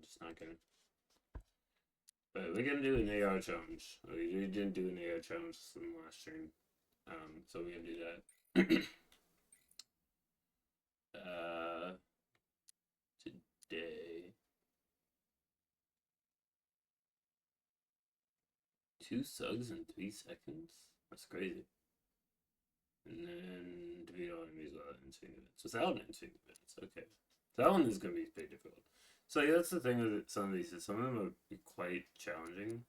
just not gonna. But we're gonna do an AR challenge. We didn't do an AR challenge in the last stream. So we're gonna do that. Today. 2 sugs in 3 seconds? That's crazy. And then defeat all enemies without entering events. Without entering events, okay. That one is gonna be pretty difficult. So yeah, that's the thing with some of these, is some of them are quite challenging.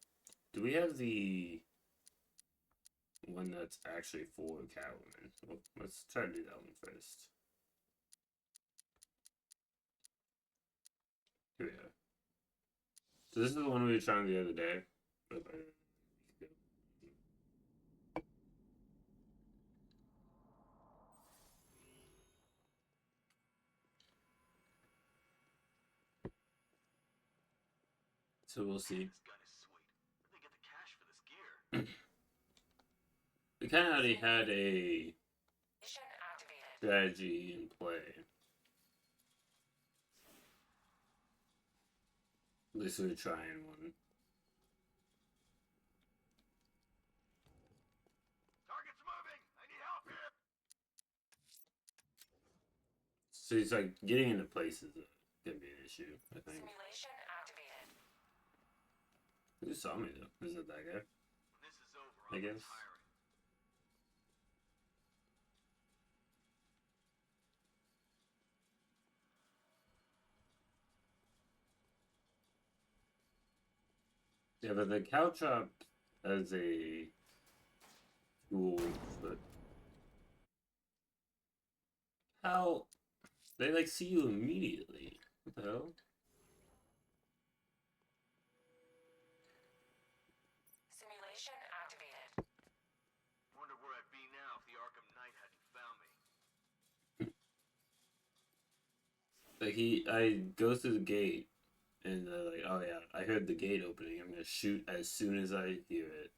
Do we have the one that's actually for Catwoman? Well, let's try to do that one first. Here we go. So this is the one we were trying the other day. So we'll see. This gun is sweet. Where'd they get the cash for this gear? We kind of already had a strategy in play. At least we were trying one. Target's moving! I need help here! So it's like getting into place is gonna be an issue, I think. Simulation activated. Who saw me though? Is it that guy? When this is over, I I'm guess. retiring. Yeah, but the cow chop as a tool, but how they like see you immediately? What the hell? Simulation activated. Wonder where I'd be now if the Arkham Knight hadn't found me. Like I go through the gate, and they're like, "Oh yeah, I heard the gate opening. I'm gonna shoot as soon as I hear it."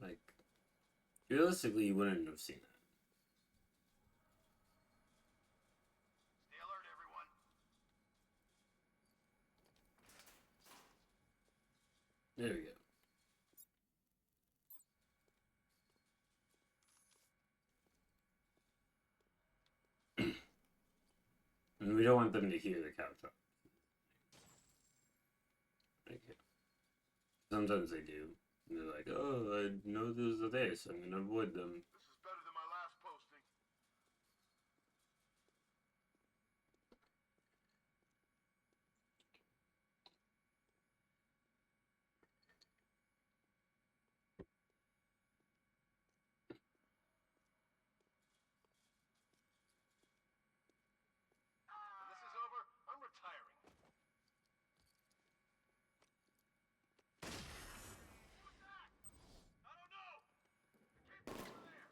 Like, realistically, you wouldn't have seen that. Stay alert, everyone. There we go. And we don't want them to hear the cow chop. Okay. Sometimes they do. And they're like, "Oh, I know those are there, so I'm gonna avoid them." This is better than my last posting. When this is over, I'm retiring. Who's that? I don't know! It came from over there!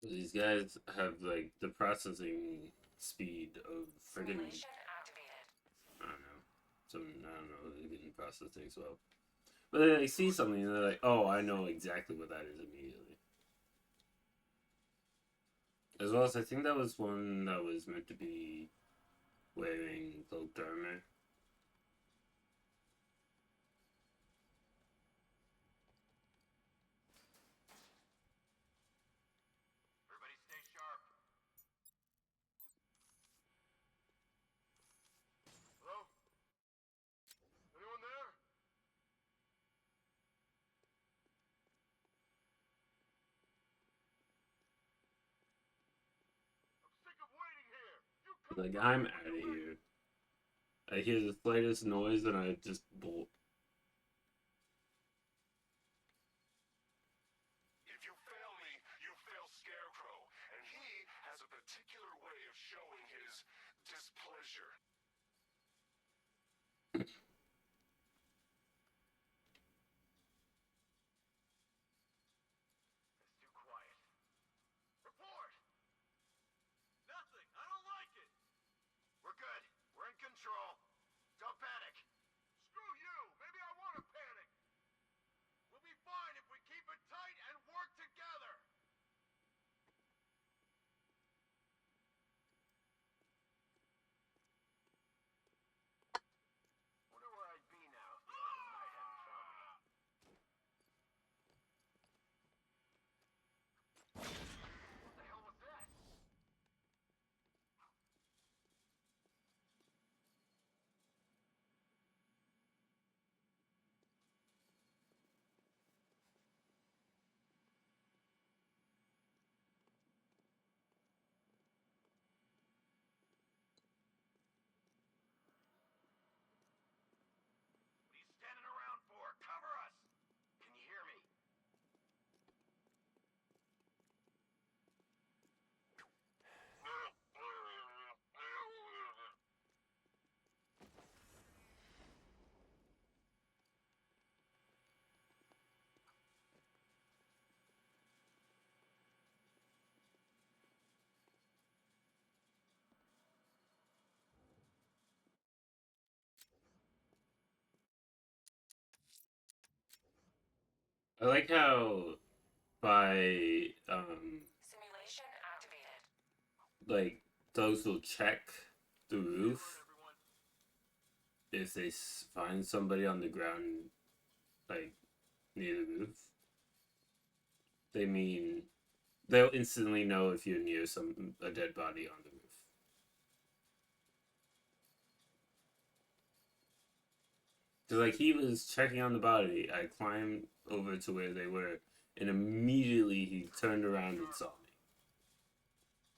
These guys have like the processing speed of friggin' Simulation activated. I don't know. I don't know, they didn't process things well. But they like, see something and they're like, "Oh, I know exactly what that is immediately." As well as I think that was one that was meant to be wearing cloaked armor. Everybody stay sharp. Hello? Anyone there? I'm sick of waiting here. You come Like, back I'm when out you're of ready. here. I hear the slightest noise and I just bolt. If you fail me, you fail Scarecrow, and he has a particular way of showing his displeasure. It's too quiet. Report! Nothing. I don't like it. We're good. We're in control. Don't panic. Screw you. I like how by Simulation activated. like those will check the roof Everyone. if they find somebody on the ground, like near the roof. They mean they'll instantly know if you're near a dead body on the roof. So like he was checking on the body, I climbed over to where they were, and immediately he turned around and saw me.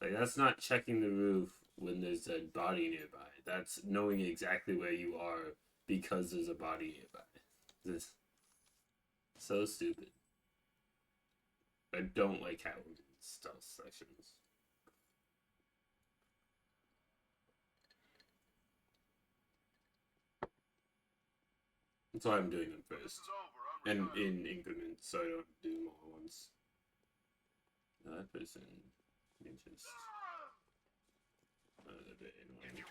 Like that's not checking the roof when there's a body nearby. That's knowing exactly where you are because there's a body nearby. This so stupid. I don't like Catwoman's stealth sections. That's why I'm doing them This first. is over. I'm And retiring. in increments, so I don't do them all at once. That person can just a bit annoying.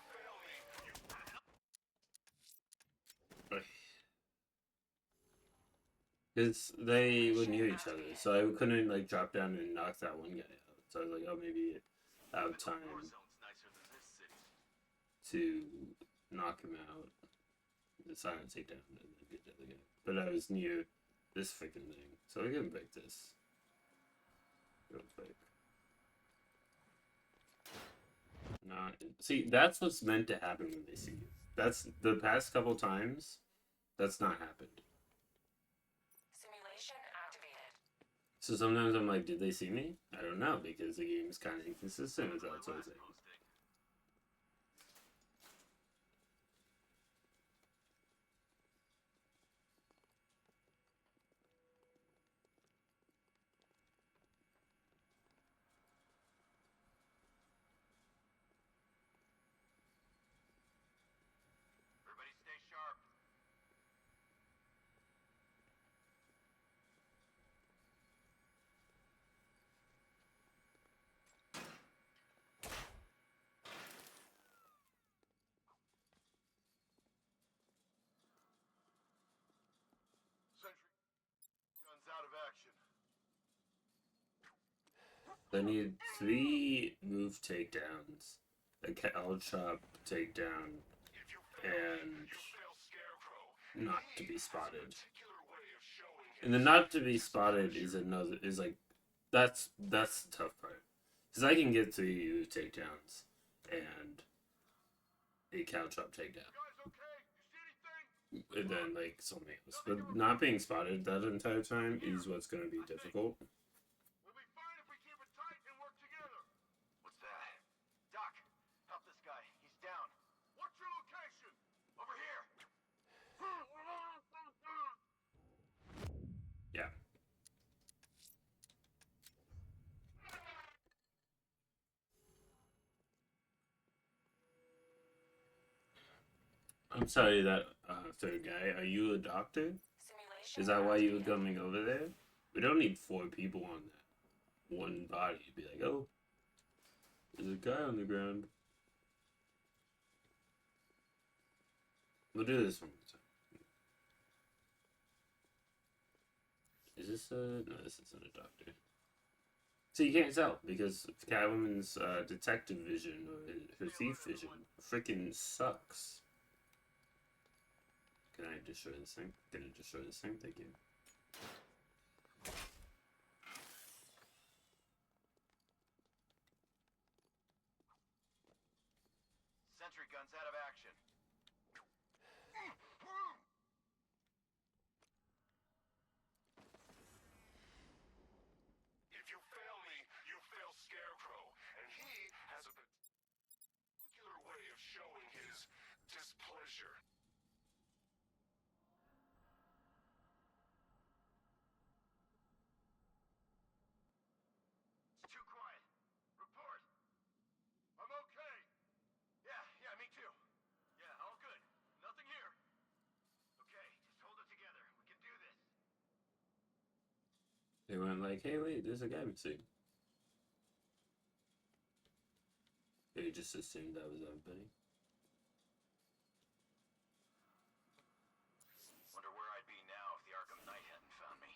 Because they were near each other, so I couldn't like drop down and knock that one guy out. So I was like, oh, maybe I have time War zone's nicer than this city. to knock him out, the silent takedown, and then get the other guy. But I was near this freaking thing, so I can break this real quick. Not see, that's what's meant to happen when they see you. That's the past couple times. That's not happened. Simulation activated. So sometimes I'm like, did they see me? I don't know because the game's kind of inconsistent with that sort of thing. Everybody stay sharp. Sentry guns out of action. I need 3 move takedowns, a cowl chop takedown, and not to be spotted. And the not to be spotted is like that's the tough part, because I can get 3 move takedowns and a cowl chop takedown, Guys, okay? You see anything? and then like something else. But not being spotted that entire time is what's going to be difficult. We'll be fine if we keep it tight and work together. What's that? Doc, help this guy. He's down. What's your location? Over here. Yeah. I'm sorry, that third guy. Are you a doctor? Simulation Is that why you were activated. coming over there? We don't need 4 people on that one body. You'd be like, oh, there's a guy on the ground. We'll do this one more time. Is this a... No, this isn't a doctor. So you can't tell, because Catwoman's detective vision, or her thief vision, freaking sucks. Can I destroy this thing? Can I destroy this thing? Thank you. Sentry guns out of action. If you fail me, you fail Scarecrow, and he has a particular way of showing his displeasure. It's too quiet. Report. I'm okay. Yeah, me too. Yeah, all good. Nothing here. Okay, just hold it together. We can do this. They went like, hey, wait, there's a guy missing. They just assumed that was everybody. Wonder where I'd be now if the Arkham Knight hadn't found me.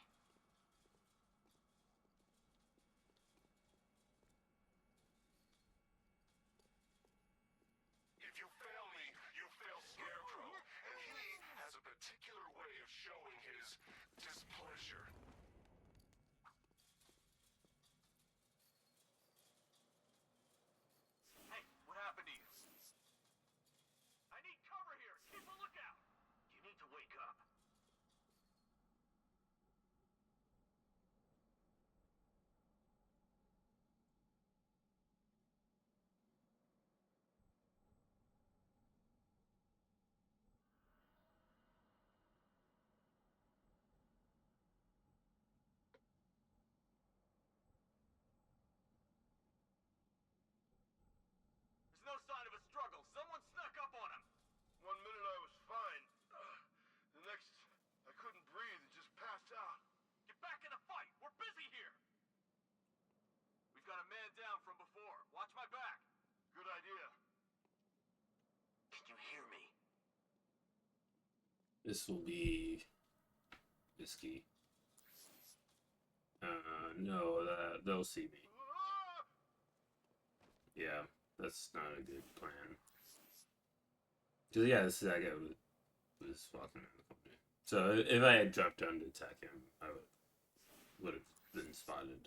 wake up. There's no sign of a struggle. Someone snuck up on him. 1 minute I was fine. The next, I couldn't breathe and just passed out. Get back in the fight. We're busy here. We've got a man down from before. Watch my back. Good idea. Can you hear me? This will be risky. No, they'll see me. Yeah, that's not a good plan. Cause yeah, this is that guy was walking around the corner. So if I had dropped down to attack him, I would have been spotted.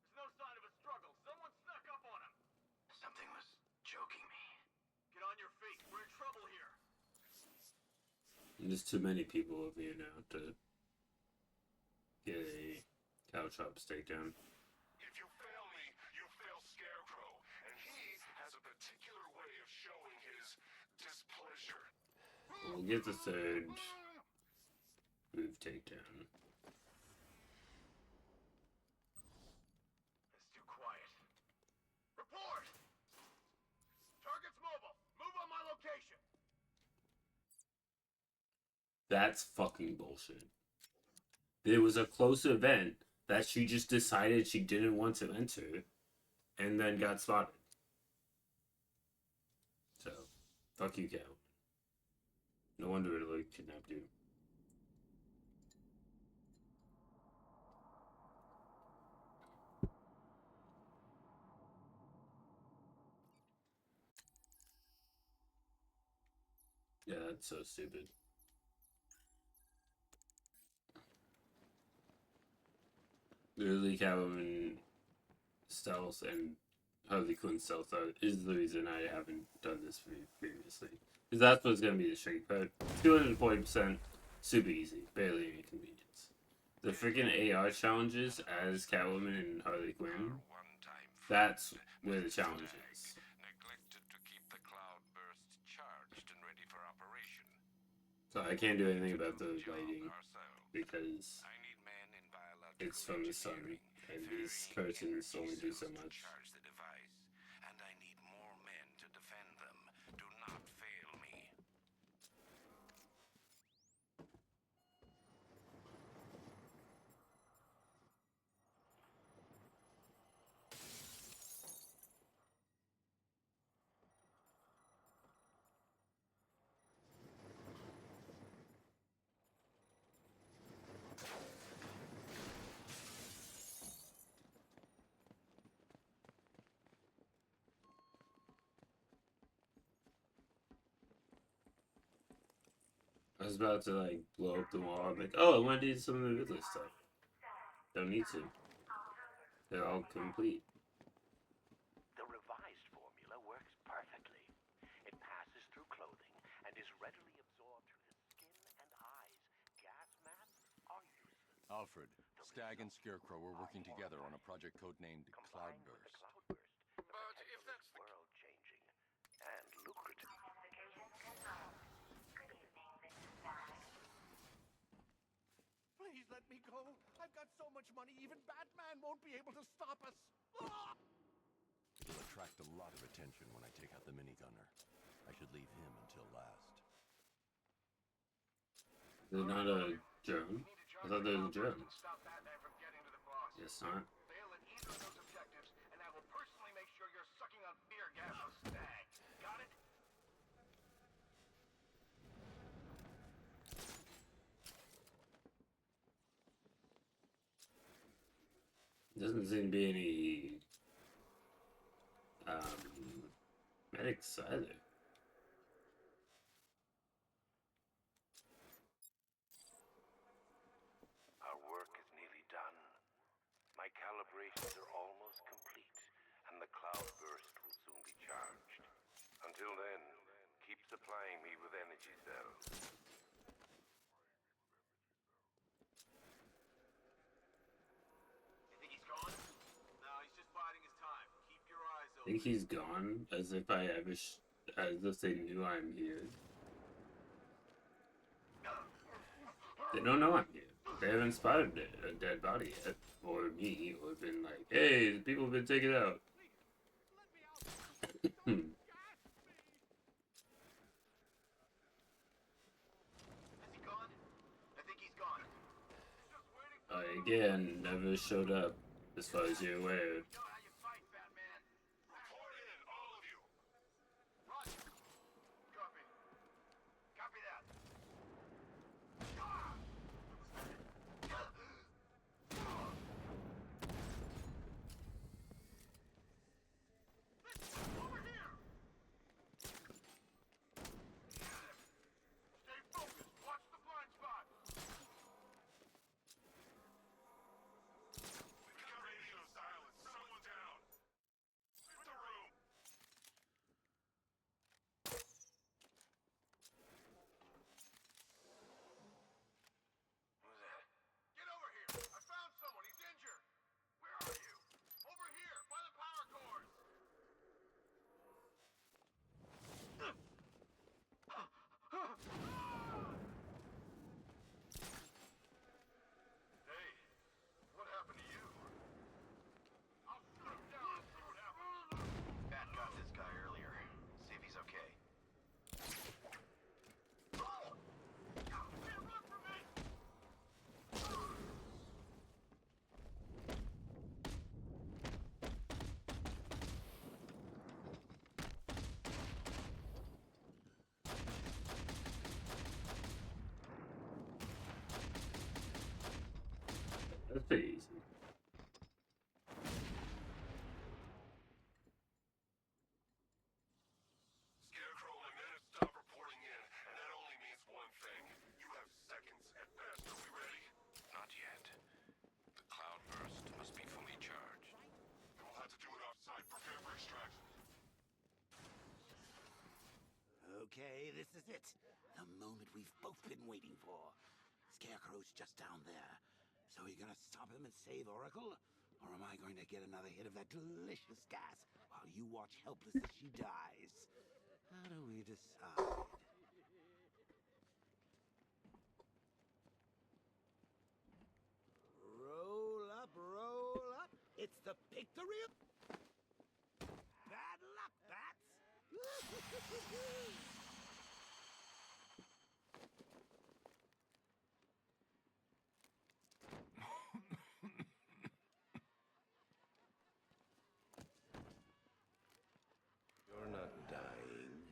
There's no sign of a struggle. Someone snuck up on him. Something was choking me. Get on your feet. We're in trouble here. And there's too many people over here now to get a caltrops takedown. If you fail me, you fail Scarecrow, and he has a particular way of showing his displeasure. We'll get the third move takedown. It's too quiet. Report! Target's mobile. Move on my location. That's fucking bullshit. There was a close event that she just decided she didn't want to enter and then got spotted. So, fuck you, Cal. No wonder it like kidnapped you. Yeah, that's so stupid. Literally, Catwoman stealth and Harley Quinn stealth is the reason I haven't done this previously. Because that's what's going to be the tricky part. 240%, super easy, barely any inconvenience. The freaking AR challenges as Catwoman and Harley Quinn, that's where the challenge is. Neglected to keep the cloudburst charged and ready for operation. So I can't do anything about the lighting because I need men in biological it's from the sun, and these curtains only do so much. charge the device, and I need more men to defend them. Do not fail me. I was about to like blow up the wall. I'm like, oh, I want to do some of the Riddler stuff. Don't need to. They're all complete. The revised formula works perfectly. It passes through clothing and is readily absorbed through the skin and eyes. Gas masks are useless. Alfred, Stag and Scarecrow were working together on a project codenamed Combined with the Cloudburst. cloudburst, the But potential if that's is world-changing and lucrative. Please let me go. I've got so much money, even Batman won't be able to stop us. It'll attract a lot of attention when I take out the minigunner. I should leave him until last. They're not a drone. I thought they were drones. Stop Batman from getting to the boss. Yes, not. Fail at either of those objectives, and I will personally make sure you're sucking on beer gas with Stag. Got it? Doesn't seem to be any medics either. Our work is nearly done. My calibrations are almost complete, and the cloudburst will soon be charged. Until then, keep supplying me with energy cells. You think he's gone? No, he's just biding his time. Keep your eyes I open. think he's gone, as if I ever, as if they knew I'm here. They don't know I'm here. They haven't spotted a dead body yet, or me, or been like, hey, the people have been taken out. Is he gone? I think he's gone. Just waiting for I, again, never showed up, as far as you're aware. know how you fight, Batman. Report in, all of you. Roger. Copy. Copy that. Over here. Stay focused. Watch the blind spot. We got radio silence. Someone down. Clear the room. Who's that? Get over here. I found someone. He's injured. Where are you? Over here, by the power cords. Hey, what happened to you? I'll shoot him down and see what happens. Bat got this guy earlier. See if he's okay. Can't run from me! That's pretty easy. Scarecrow, my men have stopped reporting in, and that only means one thing. You have seconds at best. Are we ready? Not yet. The cloudburst must be fully charged. We'll have to do it offsite. Prepare for extraction. Okay, this is it. The moment we've both been waiting for. Scarecrow's just down there. So are you gonna stop him and save Oracle? Or am I going to get another hit of that delicious gas while you watch helpless as she dies? How do we decide? Roll up, roll up. It's the victory of... Bad luck, bats! You're not dying.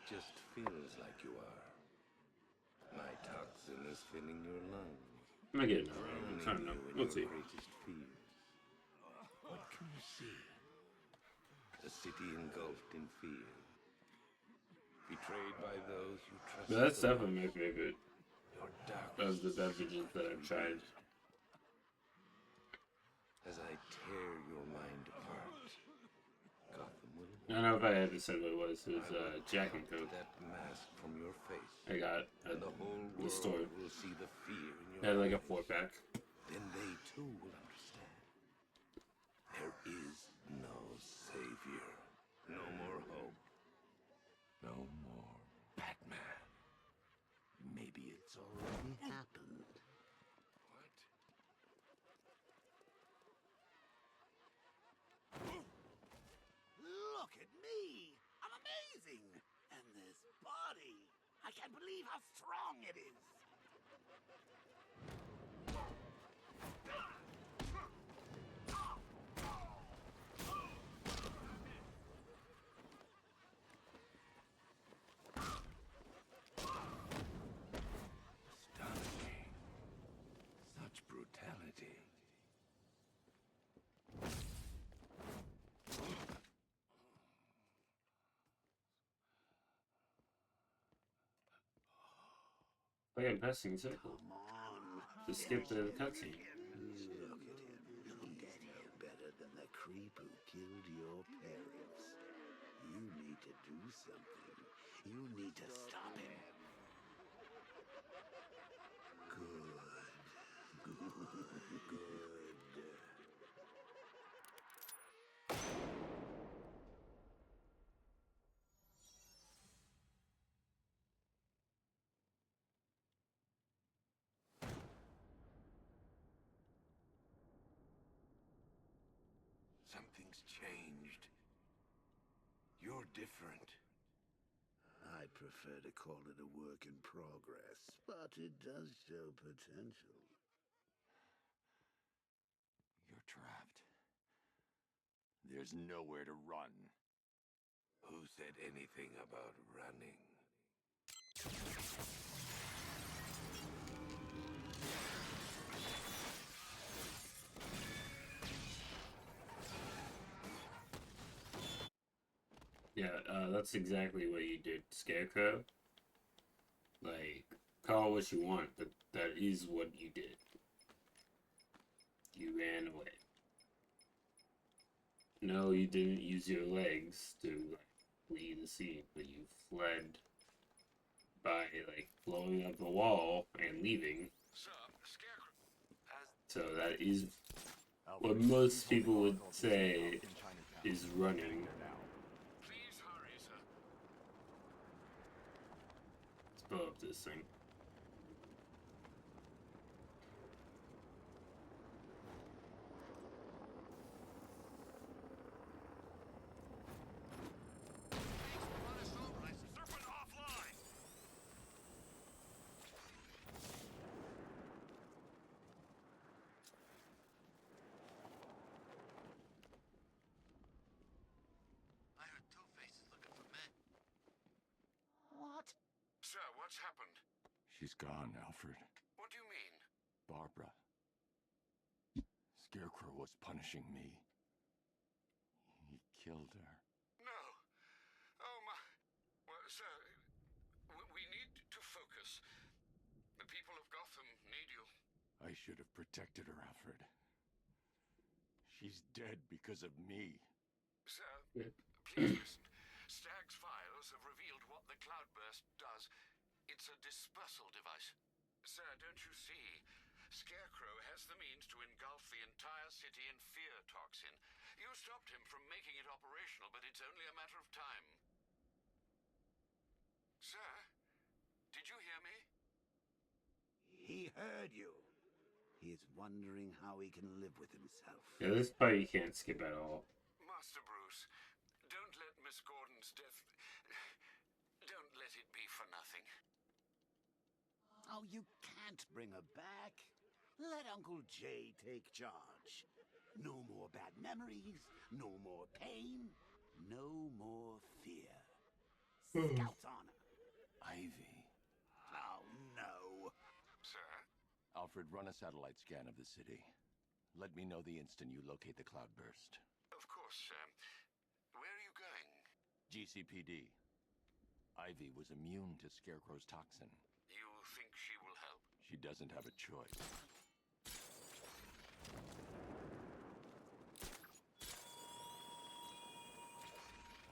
Just feels like you are. My toxin is filling your lungs. I'm not getting another one. I don't know. Drowning you in We'll see. your greatest fears. What can you see? A city engulfed in fear. Betrayed by those you trust. But that's definitely my favorite Your dark of the beverages that I've tried. as I tear your mind apart. Gotham will I don't know if I ever said what it was. It was Jack and Coke. that mask from your face. I got And at the whole the world store. will see the fear in It had your like a eyes. 4-pack. Then they too will understand. There is no savior. No more hope. No more Batman. Maybe it's already happened. What? Look at me! I'm amazing! And this body! I can't believe how strong it is! Astonishing. Such brutality. Like I'm passing circle. Come on! To skip the cutscene. Look at him. He'll get here better than the creep who killed your parents. You need to do something. You need to stop him. Good. Something's changed. You're different. I prefer to call it a work in progress, but it does show potential. You're trapped. There's nowhere to run. Who said anything about running? Yeah, that's exactly what you did, Scarecrow. Like, call it what you want, but that is what you did. You ran away. No, you didn't use your legs to, like, flee the scene, but you fled by, like, blowing up the wall and leaving. Sir, Scarecrow has... So that is what most people would say is running. Please hurry, sir. Let's blow up this thing. Serpent offline! I heard Two-Face is looking for men. What? Sir, what's happened? She's gone, Alfred. What do you mean? Barbara. Scarecrow was punishing me. He killed her. No. Oh, my... Well, sir, we need to focus. The people of Gotham need you. I should have protected her, Alfred. She's dead because of me. Sir, Yeah. please listen. Stagg's files have revealed what the cloudburst does. It's a dispersal device. Sir, don't you see? Scarecrow has the means to engulf the entire city in fear toxin. You stopped him from making it operational, but it's only a matter of time. Sir, did you hear me? He heard you. He is wondering how he can live with himself. Yeah, this part you can't skip at all. Master Bruce, don't let Miss Gordon's death... Don't let it be for nothing. Oh, you can't bring her back. Let Uncle Jay take charge. No more bad memories, no more pain, no more fear. Scouts on her. Ivy. Oh, no. Sir? Alfred, run a satellite scan of the city. Let me know the instant you locate the cloudburst. Of course, sir. Where are you going? GCPD. Ivy was immune to Scarecrow's toxin. You think she will help? She doesn't have a choice.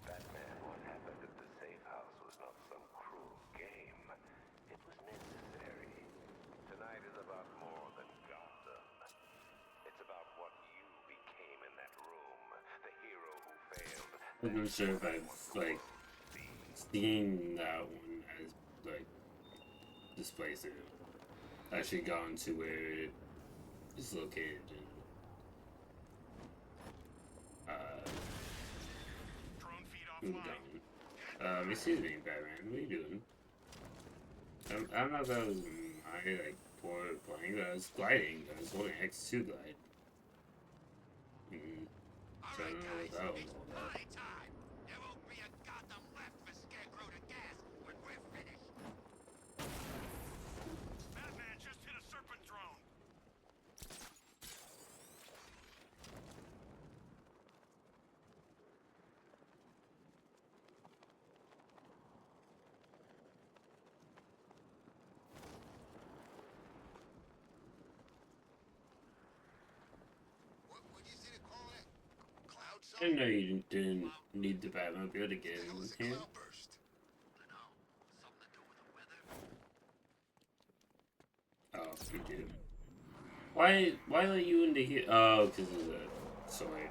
Batman, what happened at the safe house was not some cruel game. It was necessary. Tonight is about more than Gotham. It's about what you became in that room. The hero who failed. I'm not sure if I've, like, seen that one as, like, displaced it. Actually gone to where it is located in, Drone feed moved offline. on. Excuse me, Batman, what are you doing? I don't know if that was my, like, poor playing, but I was gliding. I was holding X to glide. So I don't know what that was all about. Party time! There won't be a Gotham left for Scarecrow to gas when we're finished. Batman just hit a serpent drone. What would you say to call it? Cloud I didn't know you didn't need the Batmobile to get in Hell is a here. cloudburst. I know. You do. Why let you into here? Oh, because of the story.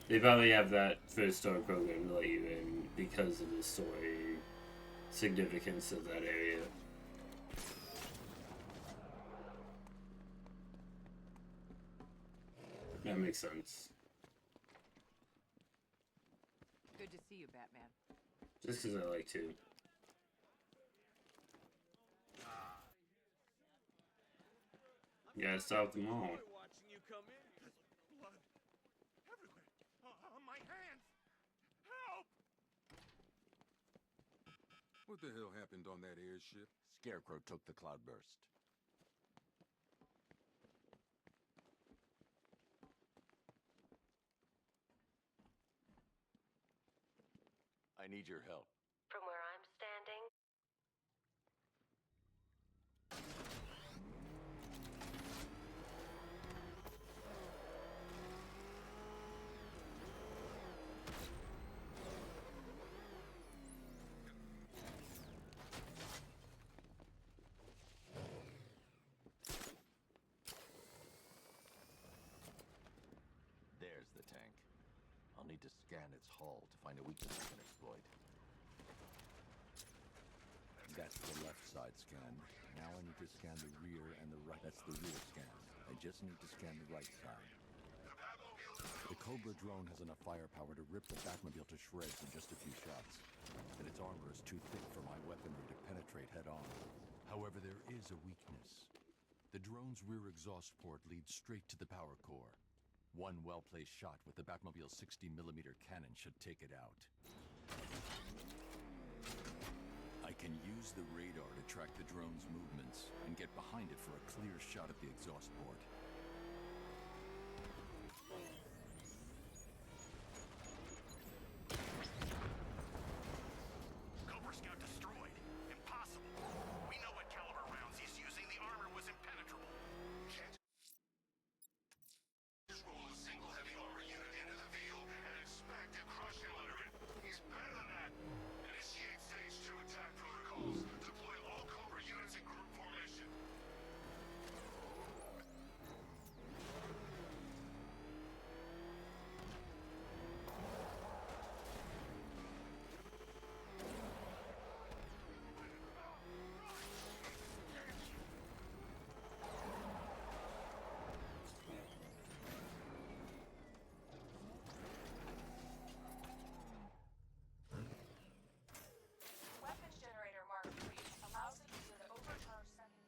They probably have that first story program to let you in because of the story significance of that area. That makes sense. Good to see you, Batman. Just because I like to. You gotta stop them all. Watching you come in. There's blood everywhere. On my hands. Help! What the hell happened on that airship? Scarecrow took the cloudburst. I need your help. From where I'm standing, There's the tank. I'll need to scan its hull to find a weakness I can exploit. That's the left side scan. Now I need to scan the rear and the right. That's the rear scan. I just need to scan the right side. The Cobra drone has enough firepower to rip the Batmobile to shreds in just a few shots. But its armor is too thick for my weaponry to penetrate head-on. However, there is a weakness. The drone's rear exhaust port leads straight to the power core. One well-placed shot with the Batmobile's 60mm cannon should take it out. I can use the radar to track the drone's movements and get behind it for a clear shot at the exhaust port. Cobra Scout destroyed. Impossible. We know what caliber rounds he's using. The armor was impenetrable. Can't just roll a single heavy armor unit into the field and expect to crush him under it. He's better than that. Initiate stage 2 attack protocols. Deploy all Cobra units in group formation. weapons generator Mark III allows the user to overcharge second.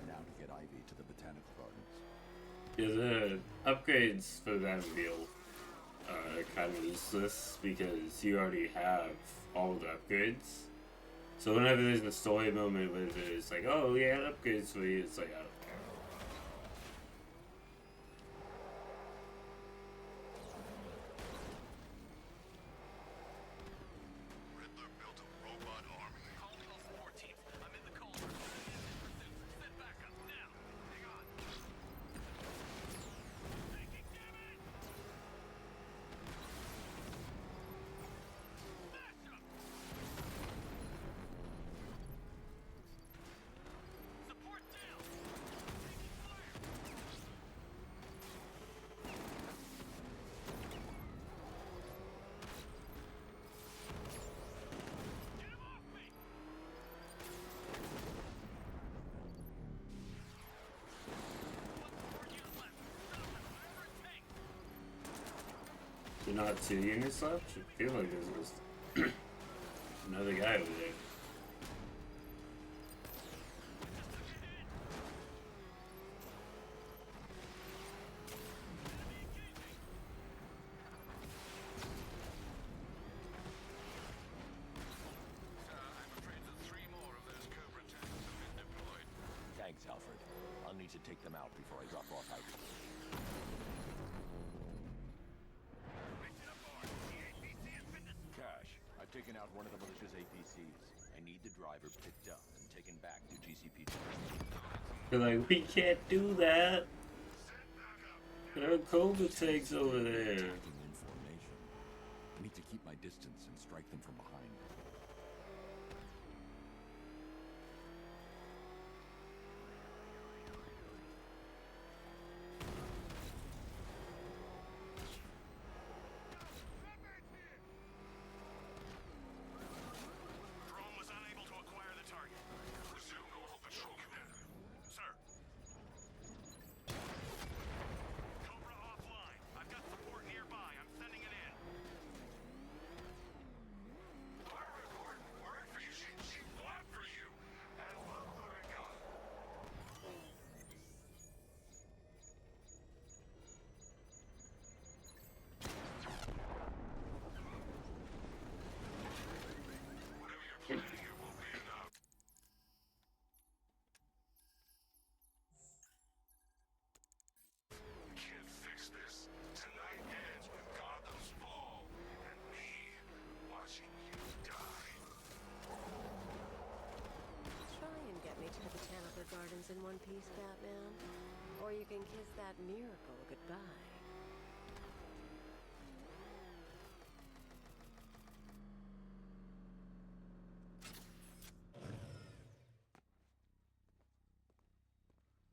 Now to get Ivy to the botanical gardens. Yeah, the upgrades for that Batmobile are kind of useless because you already have all the upgrades. So whenever there's a story moment where it's like, oh, we had upgrades for you, it's like, I don't care. Riddler built a robot army. Call me all support teams. I'm in the Cobra. Send backup now. Hang on. Taking damage. Smash 'em. Support down. Taking fire. Get him off me. One more unit left. Stop it. Whatever it takes. There's not 2 units left? I feel like there's just another guy over there. I'm afraid that 3 more of those Cobra tanks have been deployed. Thanks, Alfred. I'll need to take them out before I drop off Ivy. Mission aboard. The APC has been Cash, I've taken out one of the militia's APCs. I need the driver picked up and taken back to GCPD. They're like, we can't do that. There are Cobra tanks over there. Attacking in formation. I need to keep my distance and strike them from behind. one piece, Batman. Or you can kiss that miracle goodbye.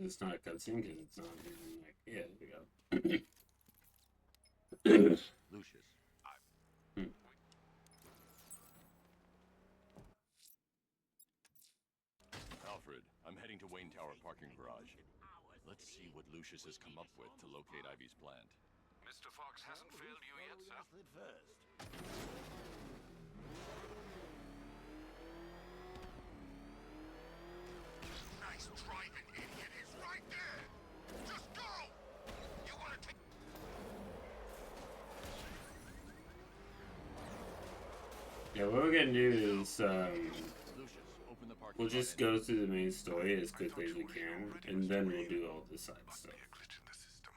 It's not a cutscene because it's not even like, yeah, there we go. Lucius, Alfred, I'm heading to Wayne Tower parking garage. Let's see what Lucius has come up with to locate Ivy's plant. Mr. Fox hasn't failed you yet, sir. Slid first. Nice driving, idiot. It's right there. Just go. You want to take... Yeah, what we're gonna do is, Lucius, open the parking we'll lot just go through the main story as quickly as we can, and then we'll do all the side stuff. A glitch in the system.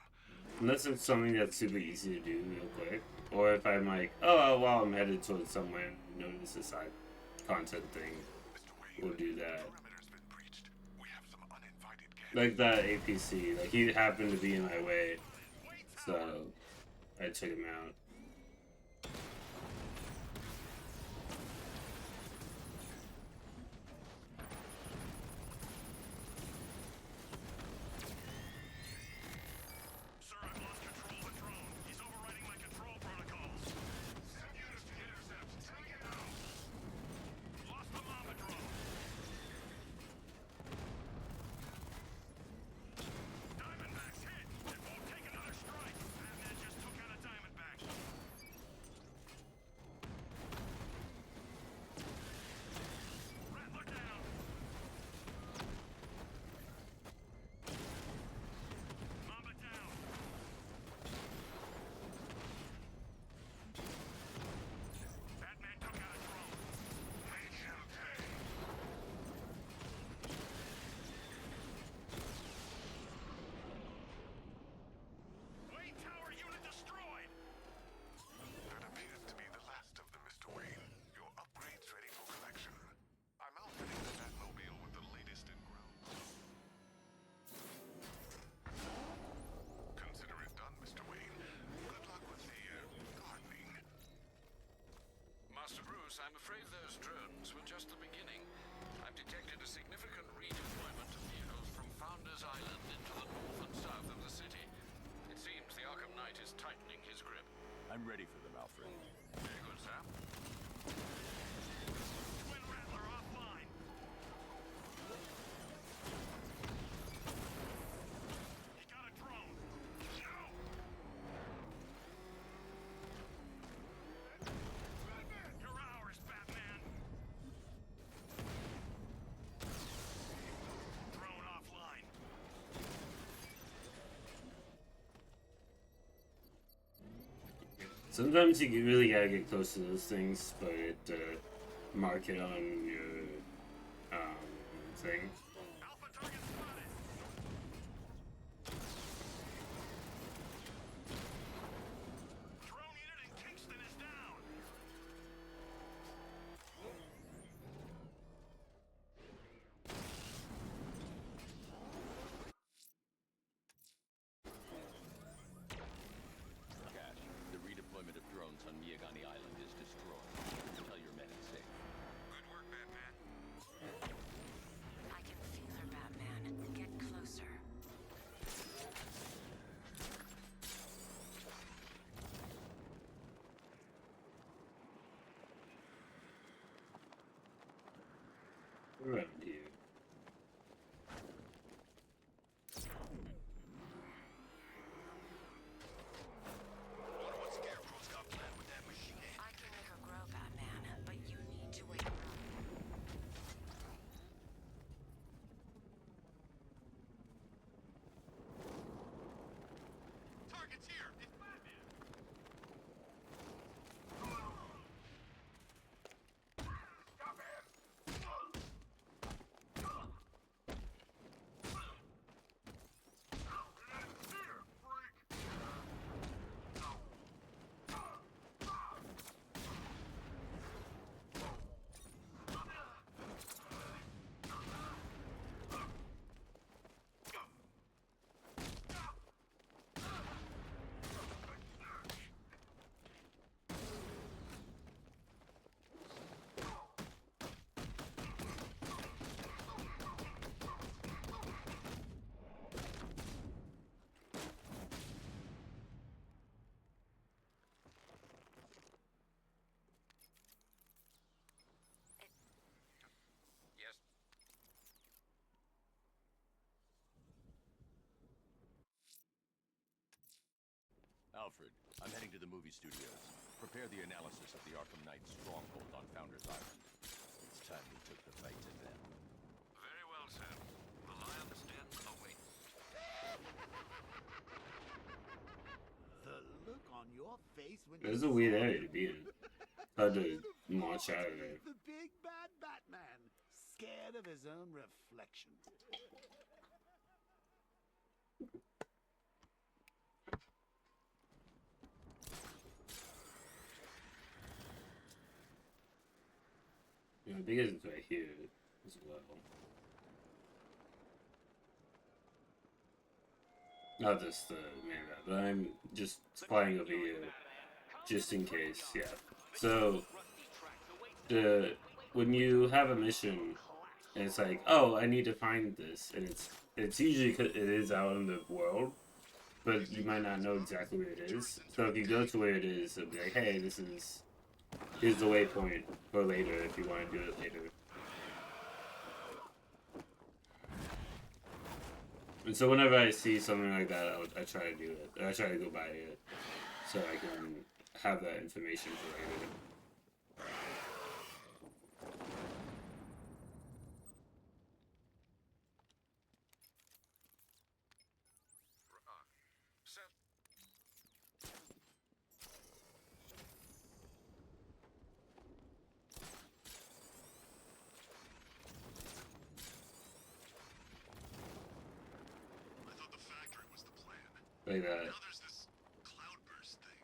Unless it's something that's super easy to do real quick. Or if I'm like, oh, well, I'm headed towards somewhere and notice a side content thing, we'll do that. Perimeter's been breached. We have some uninvited guests. Like that APC, like he happened to be in my way, so I took him out. Sir, I've lost control of the drone. He's overriding my control protocols. Send units to intercept. Take it out. Lost the Mama drone. Diamondback's hit. It won't take another strike. Batman just took out a Diamondback. Rattler down. Mamba down. Batman took out a drone. Make him pay. Wayne Tower unit destroyed. That appears to be the last of them, Mr. Wayne. Your upgrade's ready for collection. I'm outfitting the Batmobile with the latest in ground. Consider it done, Mr. Wayne. Good luck with the gardening. Master Bruce, I'm afraid those drones were just the beginning. I've detected a significant redeployment of vehicles from Founders Island into the north and south of the city. It seems the Arkham Knight is tightening his grip. I'm ready for them, Alfred. Very good, sir. Twin Rattler offline. He got a drone. No! You're ours, Batman. Drone offline. Sometimes you really gotta get close to those things, but it mark it on your thing. Alpha target spotted. Drone unit in Kingston is down. Cash, the redeployment of drones on Miyagani Island is destroyed. Tell your men it's safe. Good work, Batman. I can feel her, Batman. Get closer. Around here. Wonder what Scarecrow's got planned with that machine. I can make her grow, Batman, but you need to wake her up. Target's here. It's Batman. Stop him! Alfred, I'm heading to the movie studios. Prepare the analysis of the Arkham Knight stronghold on Founders Island. It's time we took the fight to them. Very well, sir. The lion's den awaits. The look on your face when It was you a weird saw area to be in. Hard to march out of there. the big bad Batman, scared of his own reflection. You know, because it's right here as well. Not just the main map, but I'm just flying over here just in case, yeah. So, when you have a mission, and it's like, oh, I need to find this, and it's usually 'cause it is out in the world, but you might not know exactly where it is. So if you go to where it is, it'll be like, hey, here's the waypoint for later if you want to do it later. And so whenever I see something like that, I try to do it. I try to go by it so I can have that information for later. Sir, I thought the factory was the plan. Like that. Now there's this cloudburst thing.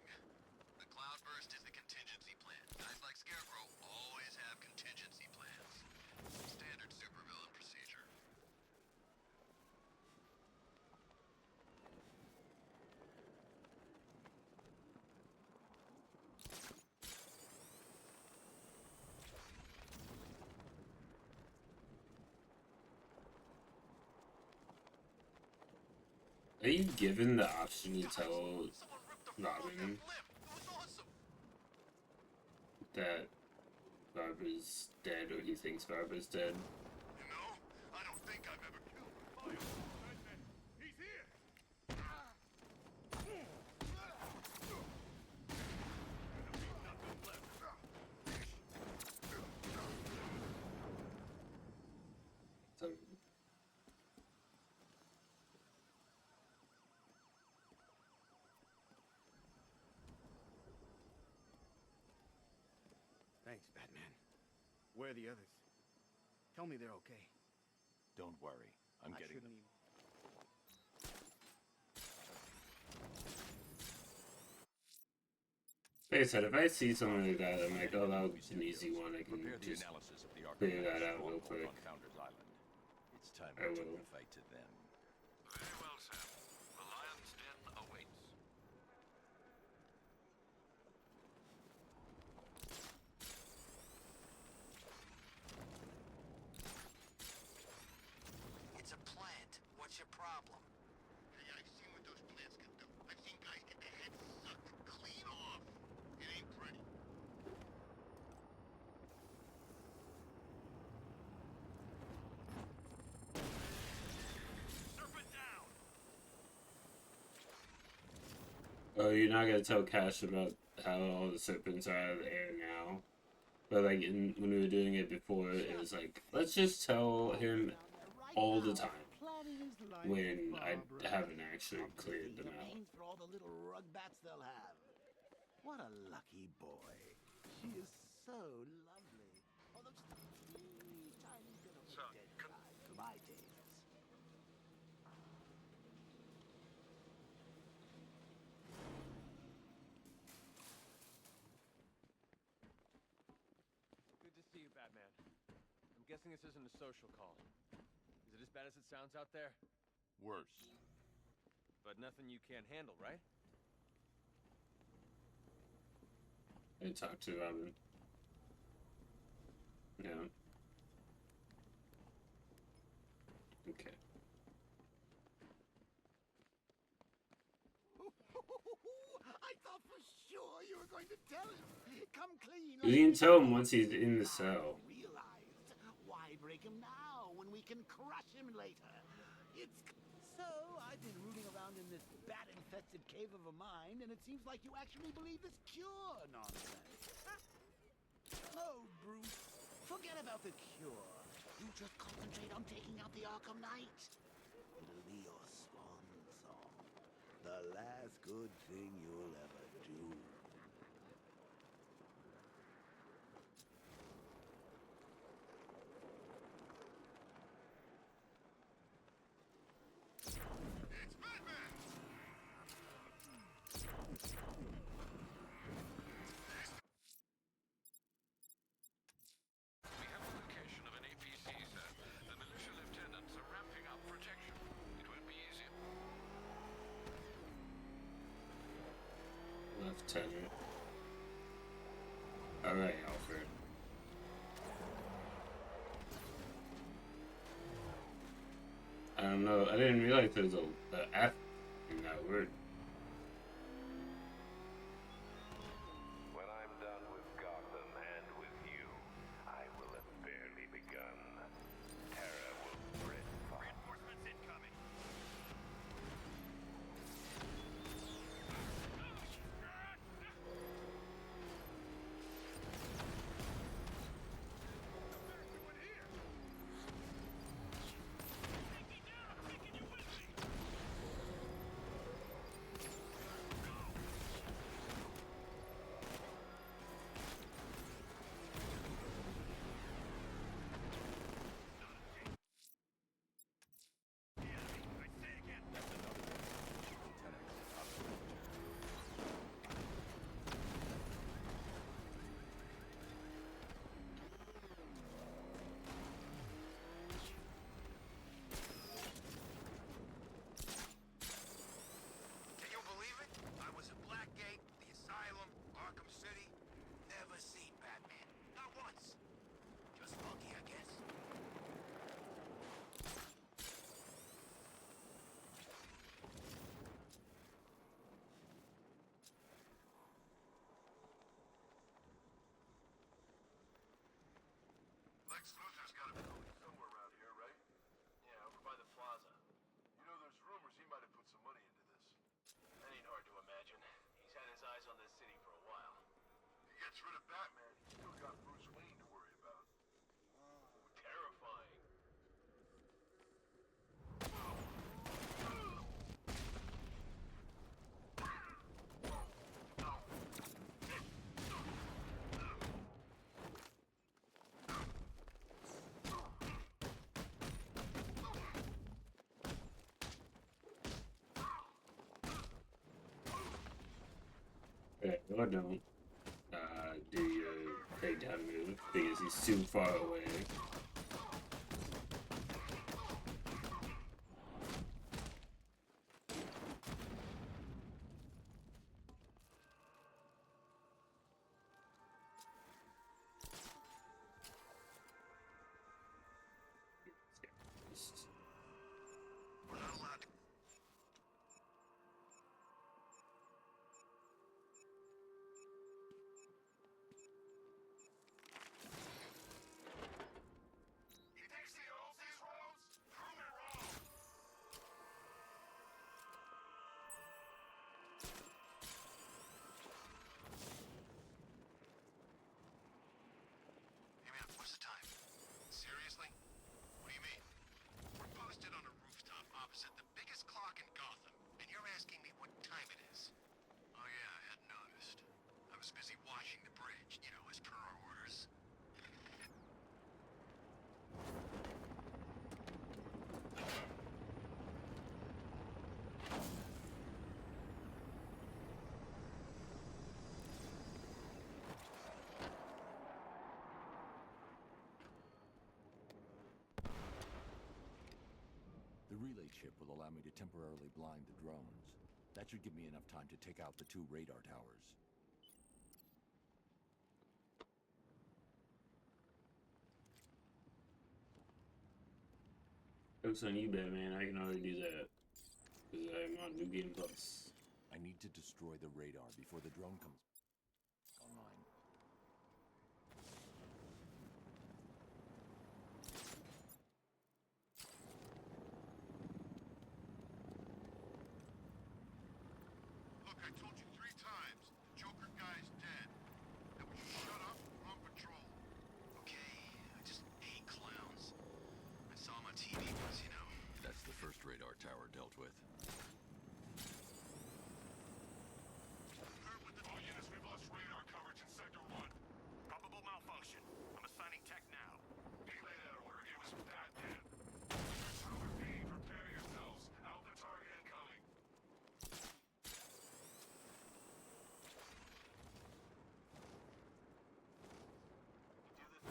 The cloudburst is the contingency plan. Guys like Scarecrow always have contingency plans. Standard supervillain procedure. Are you given the option to tell Someone ripped the front off that Robin limb. It was awesome. that Barbara's dead, or he thinks Barbara's dead? You know, I don't think I've ever killed. He's here. So, Thanks, Batman. Where are the others? Tell me they're okay. Don't worry. I'm I getting shouldn't them. even... like I said, if I see something like that, I'm like, oh, that was an easy one. I can Prepare the just analysis of the Arkham figure Knight that out real stronghold quick. on Founders Island. It's time I we took will. the fight to them. very well, sir. The lion's den awaits. It's a plant. What's your problem? Hey, I've seen what those plants can do. I've seen guys get their heads sucked clean off. It ain't pretty. Serpent down! Oh, you're not gonna tell Cash about how all the serpents are out of the air now. But like when we were doing it before, it was like, let's just tell him all the time when I haven't actually cleared them out. For all the little rug bats they'll have. What a lucky boy. She is so lovely. Although just a teeny tiny bit of a Sir, dead side for my tastes. Good to see you, Batman. I'm guessing this isn't a social call. Is it as bad as it sounds out there? Worse. But nothing you can't handle, right? I talked to Robin. Yeah. Okay. I thought for sure you were going to tell him. Come clean. You can tell him once he's in the cell. Realized. Why break him now when we can crush him later? It's So, I've been rooting around in this bat-infested cave of a mind, and it seems like you actually believe this cure nonsense. Oh, Bruce, forget about the cure. You just concentrate on taking out the Arkham Knight. It'll be your swan song. The last good thing you'll ever do. It's Batman! We have the location of an APC, sir. The militia lieutenants are ramping up protection. It won't be easy. Lieutenant. Alright, Alfred. I don't know. I didn't realize there was a F in that word. When I'm done with Gotham and with you, I will have barely begun. Terra will spread far. Reinforcements incoming. Everyone here! Take me down! I'm taking you with me! The enemy. I say again. That's another one. Lieutenant, Can you believe it? I was at Blackgate, the Asylum, Arkham City. Never seen Batman. Not once. Just lucky, I guess. Lex Luthor's got a building somewhere around here, right? Yeah, over by the plaza. You know, there's rumors he might have put some money into this. That ain't hard to imagine. He's had his eyes on this city for a while. He gets rid of Batman, he's still got Bruce Wayne to worry about. Ooh, terrifying. Or don't. Do your takedown move because he's too far away. We're not allowed to. He thinks he owns these roads? Prove me wrong! Hey man, what's the time? Seriously? What do you mean? We're posted on a rooftop opposite the biggest clock in Gotham, and you're asking me what time it is? Oh yeah, I hadn't noticed. I was busy watching the bridge, you know, as per our orders. the relay chip will allow me to temporarily blind the drones. That should give me enough time to take out the 2 radar towers. Joke's on you, Batman. I can already do that. Because I'm on New Game Plus. I need to destroy the radar before the drone comes online. Look, I told you 3 times. The Joker guy's dead. Now would you shut up? We're on patrol. Okay, I just hate clowns. I saw him on TV once, you know. That's the first radar tower dealt with. Heard with the all units, we've lost radar coverage in Sector 1. Probable malfunction. I'm assigning tech now. Relay that order. It was Batman. Tower B, prepare yourselves. Alpha target incoming. Do this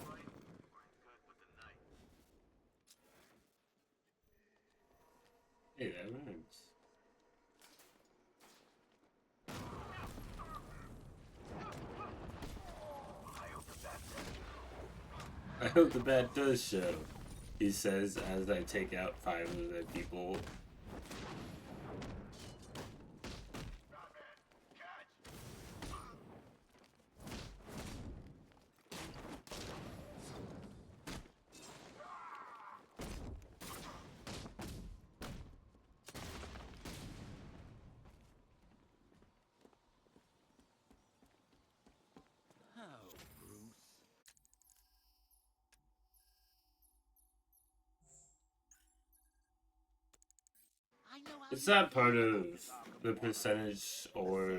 right, we're in good with the night. Hey, that rhymes. I hope the bat does show, he says as I take out 5 of the people. Oh, Bruce. It's not part of the percentage or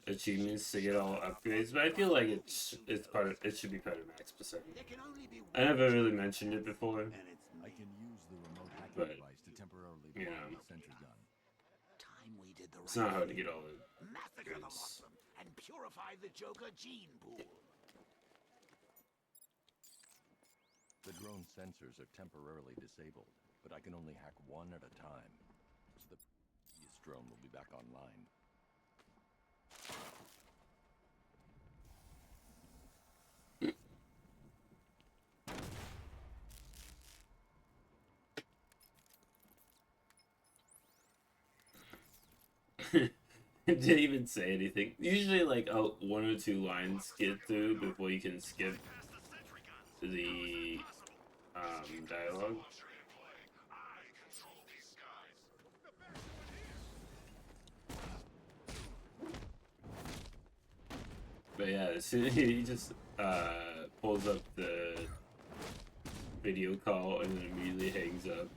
achievements to get all upgrades, but I feel like it's part of, it should be part of max percentage. I never really mentioned it before, I can use the remote hacking but device to temporarily you block know, the sentry gun. Time we did the it's right not hard to thing. get all the Massacre the upgrades. Mothman and purify the Joker gene pool. The drone sensors are temporarily disabled, but I can only hack 1 at a time. So the previous drone will be back online. It didn't even say anything. Usually, like, 1 or 2 lines get through before you can skip the dialogue. But yeah, as soon as he just pulls up the video call and then immediately hangs up.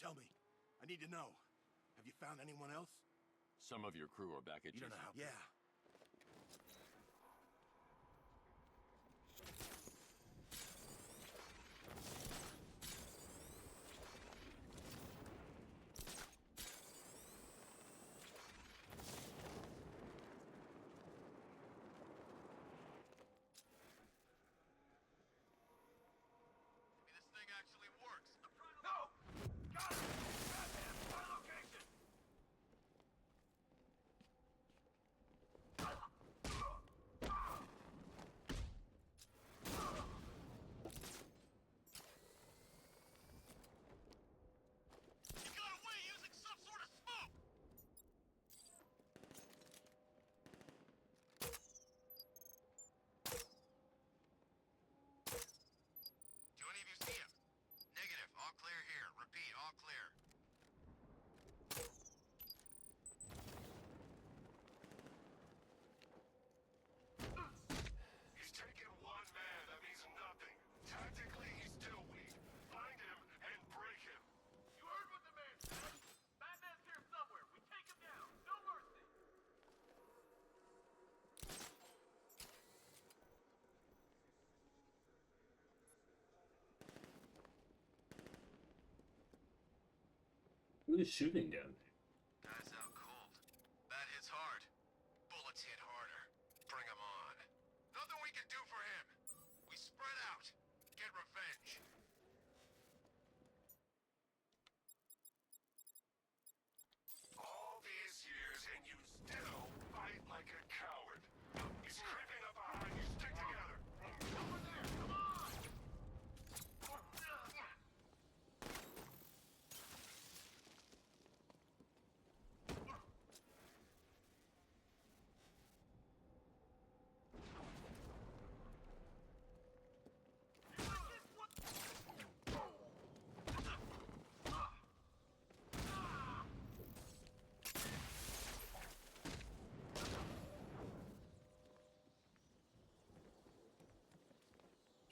Tell me. I need to know. Have you found anyone else? Some of your crew are back at You don't know how. Yeah. Maybe this thing actually works. No! Got it! Batman, my location! Who's shooting down there? Guy's out cold. That hits hard. Bullets hit harder. Bring 'em on. Nothing we can do for him. We spread out. Get revenge. All these years and you still fight like a coward. He's creeping up behind you. Stick together. Over there, come on!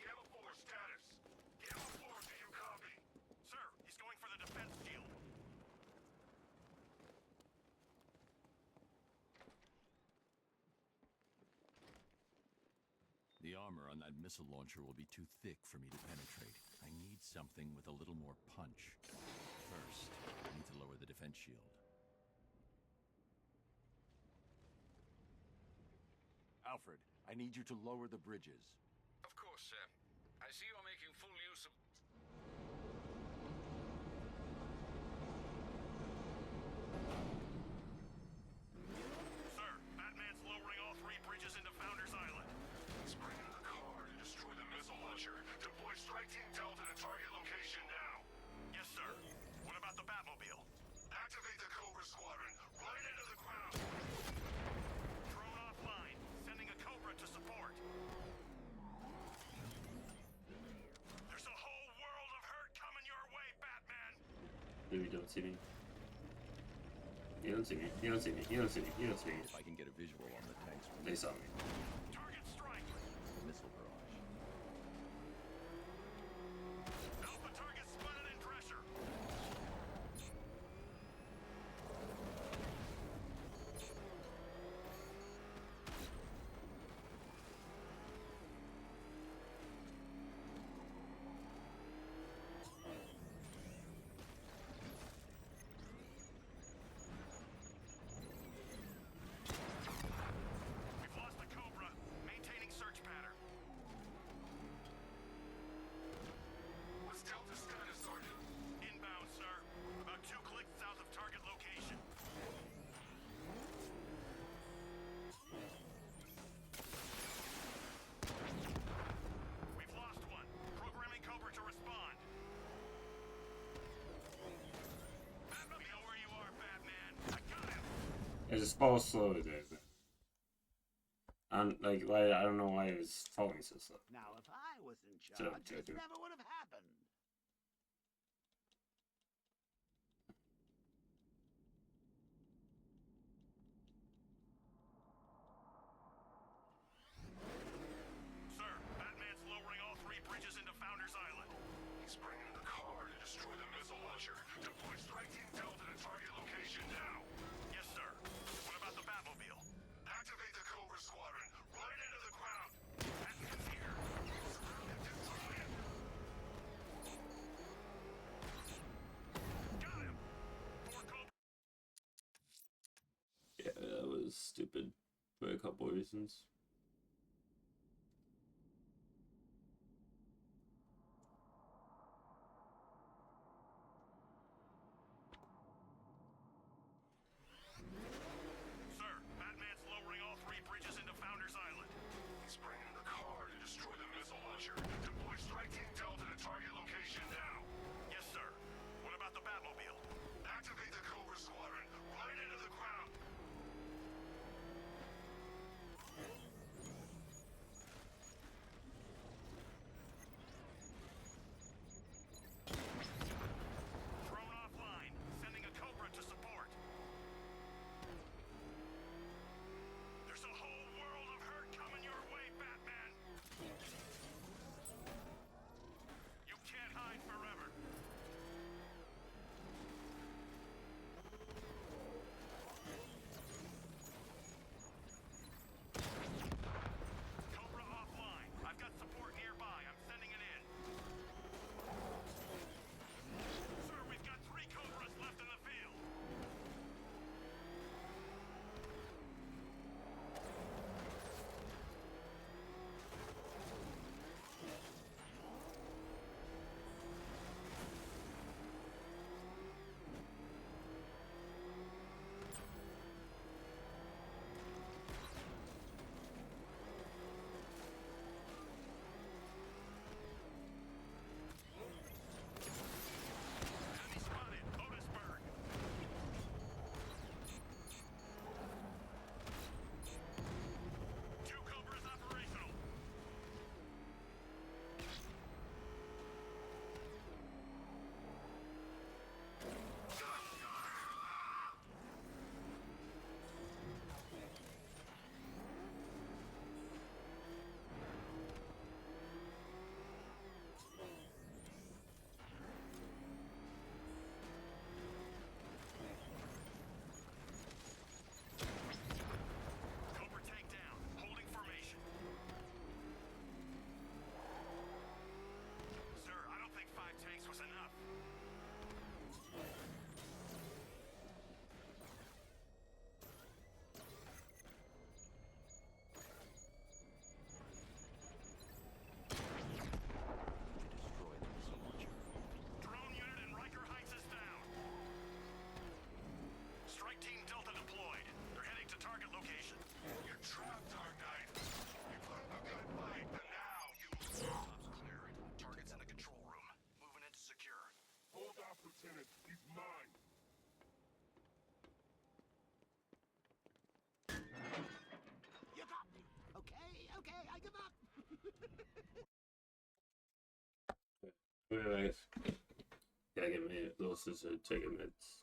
Gamma 4 status. Gamma 4, do you copy? Sir, he's going for the defense shield. The armor on that missile launcher will be too thick for me to penetrate. I need something with a little more punch. First, I need to lower the defense shield. Alfred, I need you to lower the bridges. Of course, sir. I see you're making full use of... Sir, Batman's lowering all 3 bridges into Founders Island. He's bringing the car to destroy the missile launcher. Deploy Strike Team Delta to target location now. Yes, sir. What about the Batmobile? Activate the Cobra Squadron right into the ground. Drone offline. Sending a Cobra to support. There's a whole world of hurt coming your way, Batman. Maybe don't see me. You don't see me. You don't see me. You don't see me. You don't see me. If I can get a visual on the tanks from They saw me. Target strike. the missile barrage. Alpha target spotted in pressure. We've lost the Cobra. Maintaining search pattern. What's Delta status, Sergeant? Inbound, sir. About 2 clicks south of target location. We've lost one. Programming Cobra to respond. We know where you are, Batman. I got him. There's a small slow there. I'm like, why? I don't know why it was falling so slow. Now, if I was in So, charge, this Joker. never would have happened. Sir, Batman's lowering all 3 bridges into Founders Island. He's bringing the car to destroy the missile launcher. Deploy Strike Team Delta to target location now. Yes, sir. What about the Batmobile? Activate the Cobra Squadron right into the ground. Batman's here. Surround and destroy him. Got him. 4 Cobra. Yeah, that was stupid for a couple of reasons. Sir, Batman's lowering all 3 bridges into Founders Island. He's bringing the car to destroy the missile launcher. Deploy Strike Team Delta to target location now. Yes, sir. What about the Batmobile? Activate the Cobra Squadron right into the ground. Drone offline. Sending a Cobra to support. There's a whole world of hurt coming your way, Batman. Wait. Gotta get my losses to take a meds.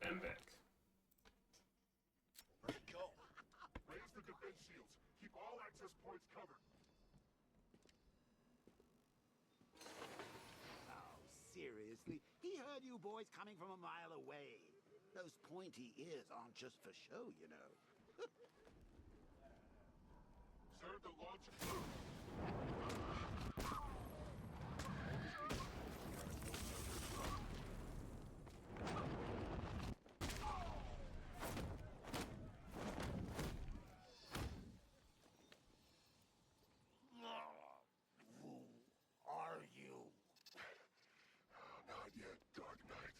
I'm back. Ready, go. Raise the defense shields. Keep all access points covered. Oh, seriously? He heard you boys coming from a mile away. Those pointy ears aren't just for show, you know. Sir, the launch... Who are you? Not yet, Dark Knight.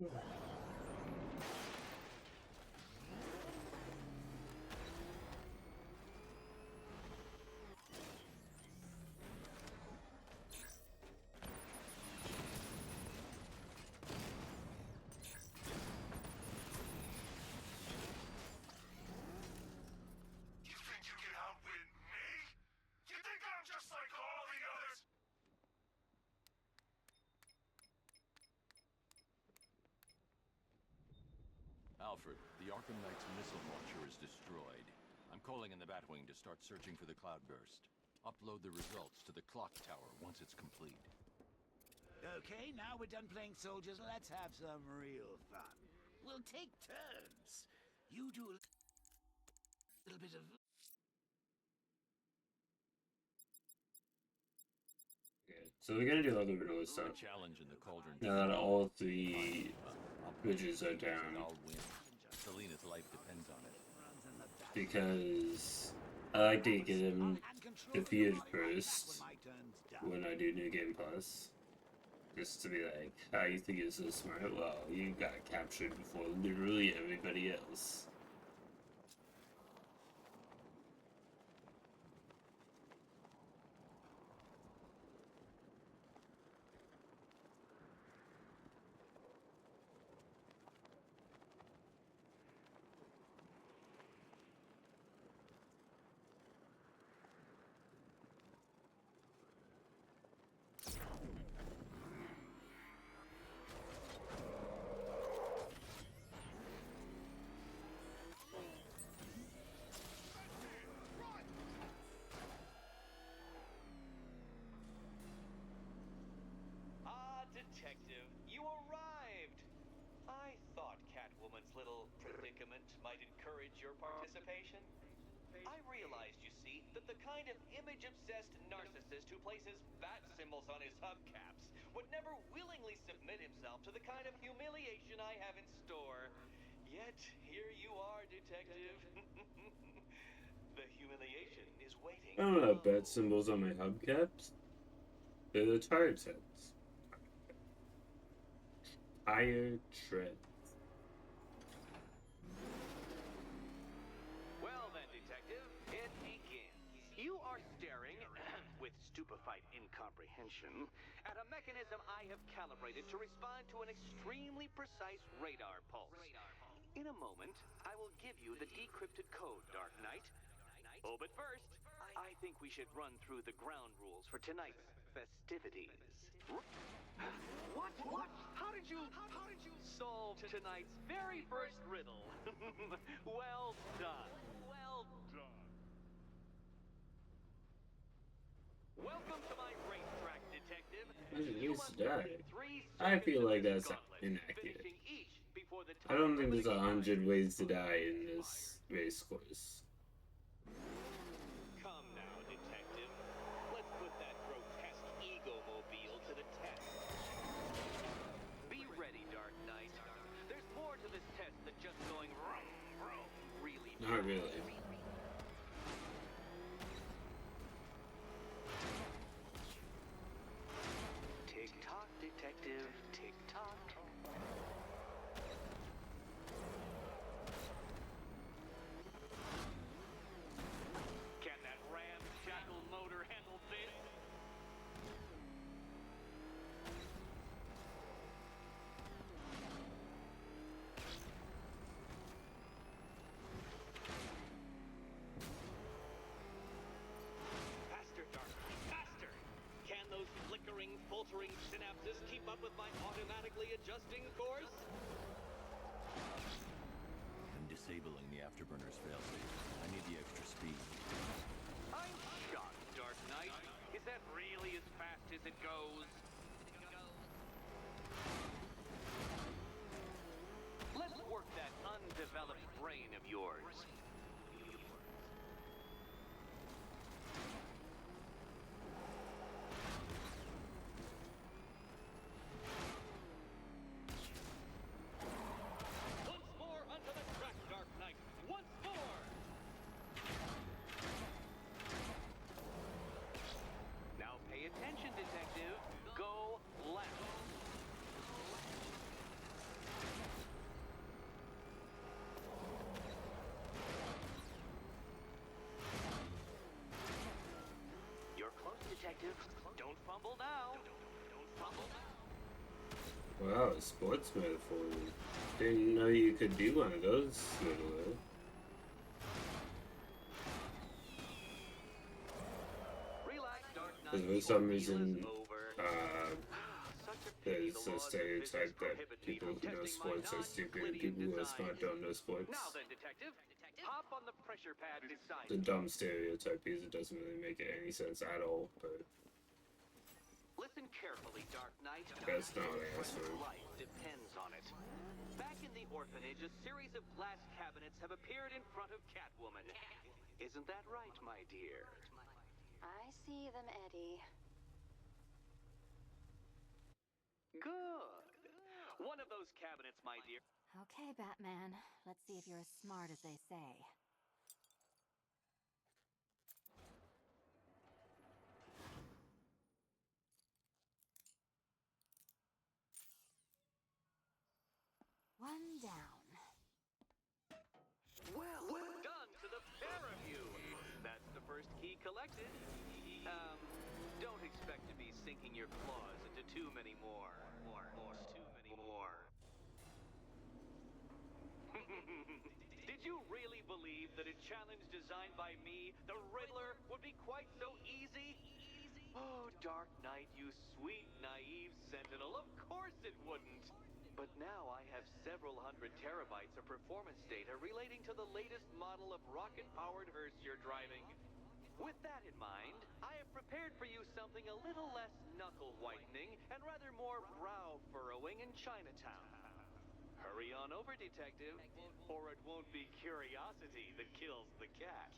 You think you can outwit me? You think I'm just like all the others? Alfred, the Arkham Knight's missile launcher is destroyed. I'm calling in the Batwing to start searching for the cloudburst. Upload the results to the clock tower once it's complete. Okay, now we're done playing soldiers. Let's have some real fun. We'll take turns. You do a little bit of... Okay, so we're gonna do other riddle A stuff. challenge in the cauldron. Now that all three bridges are down. I'll win. Selena's life depends on it. Because I like to get him defeated first when I do New Game Plus. Just to be like, how you think you're so smart? Well, you got captured before literally everybody else. Detective, you arrived! I thought Catwoman's little predicament might encourage your participation. I realized, you see, that the kind of image-obsessed narcissist who places bat symbols on his hubcaps would never willingly submit himself to the kind of humiliation I have in store. Yet, here you are, Detective. The humiliation is waiting. I don't have bat symbols on my hubcaps. They're the tire treads. Tire treads. Well then, Detective, it begins. You are staring, with stupefied incomprehension, at a mechanism I have calibrated to respond to an extremely precise radar pulse. In a moment, I will give you the decrypted code, Dark Knight. Oh, but first, I think we should run through the ground rules for tonight's festivities. What? How did you solve tonight's very first riddle? Well done. Well done. Welcome to my racetrack, Detective. He You needs must to die. complete 3 I feel like circuits that's of this gauntlet, inaccurate. finishing each before the I don't think time there's limiting 100 time ways to die in this race course. Come now, Detective. Let's put that grotesque ego-mobile to the test. Be ready, Dark Knight. There's more to this test than just going vroom, vroom. Really. Not really. Tick-tock, Detective. Tick-tock. Can that ramshackle motor handle this? Faster, Dark, faster! Can those flickering, faltering synapses keep up with my automatically adjusting course? I'm disabling the afterburner's failsafe. I need the extra speed. I'm shocked, Dark Knight. Is that really as fast as it goes? Let's work that undeveloped brain of yours. Once more onto the track, Dark Knight. Once more! Now pay attention, Detective. Wow, a sports metaphor. Didn't know you could do one of those, literally. Because for some reason, there's a stereotype that people who know sports are stupid and people who are smart don't know sports. Now then, detective, hop on the pressure pad beside It's a dumb stereotype because it doesn't really make any sense at all, but Listen carefully, Dark Knight. that's not what I asked for. Life depends on it. Back in the orphanage, a series of glass cabinets have appeared in front of Catwoman. Isn't that right, my dear? I see them, Eddie. Good. One of those cabinets, my dear. Okay, Batman. Let's see if you're as smart as they say. One down. Well done to the pair of you. That's the first key collected. Don't expect to be sinking your claws into too many more. Did you really believe that a challenge designed by me, the Riddler, would be quite so easy? Oh, Dark Knight, you sweet, naive sentinel, of course it wouldn't. But now I have several hundred terabytes of performance data relating to the latest model of rocket-powered hearse you're driving. With that in mind, I have prepared for you something a little less knuckle-whitening and rather more brow-furrowing in Chinatown. Hurry on over, detective, or it won't be curiosity that kills the cat.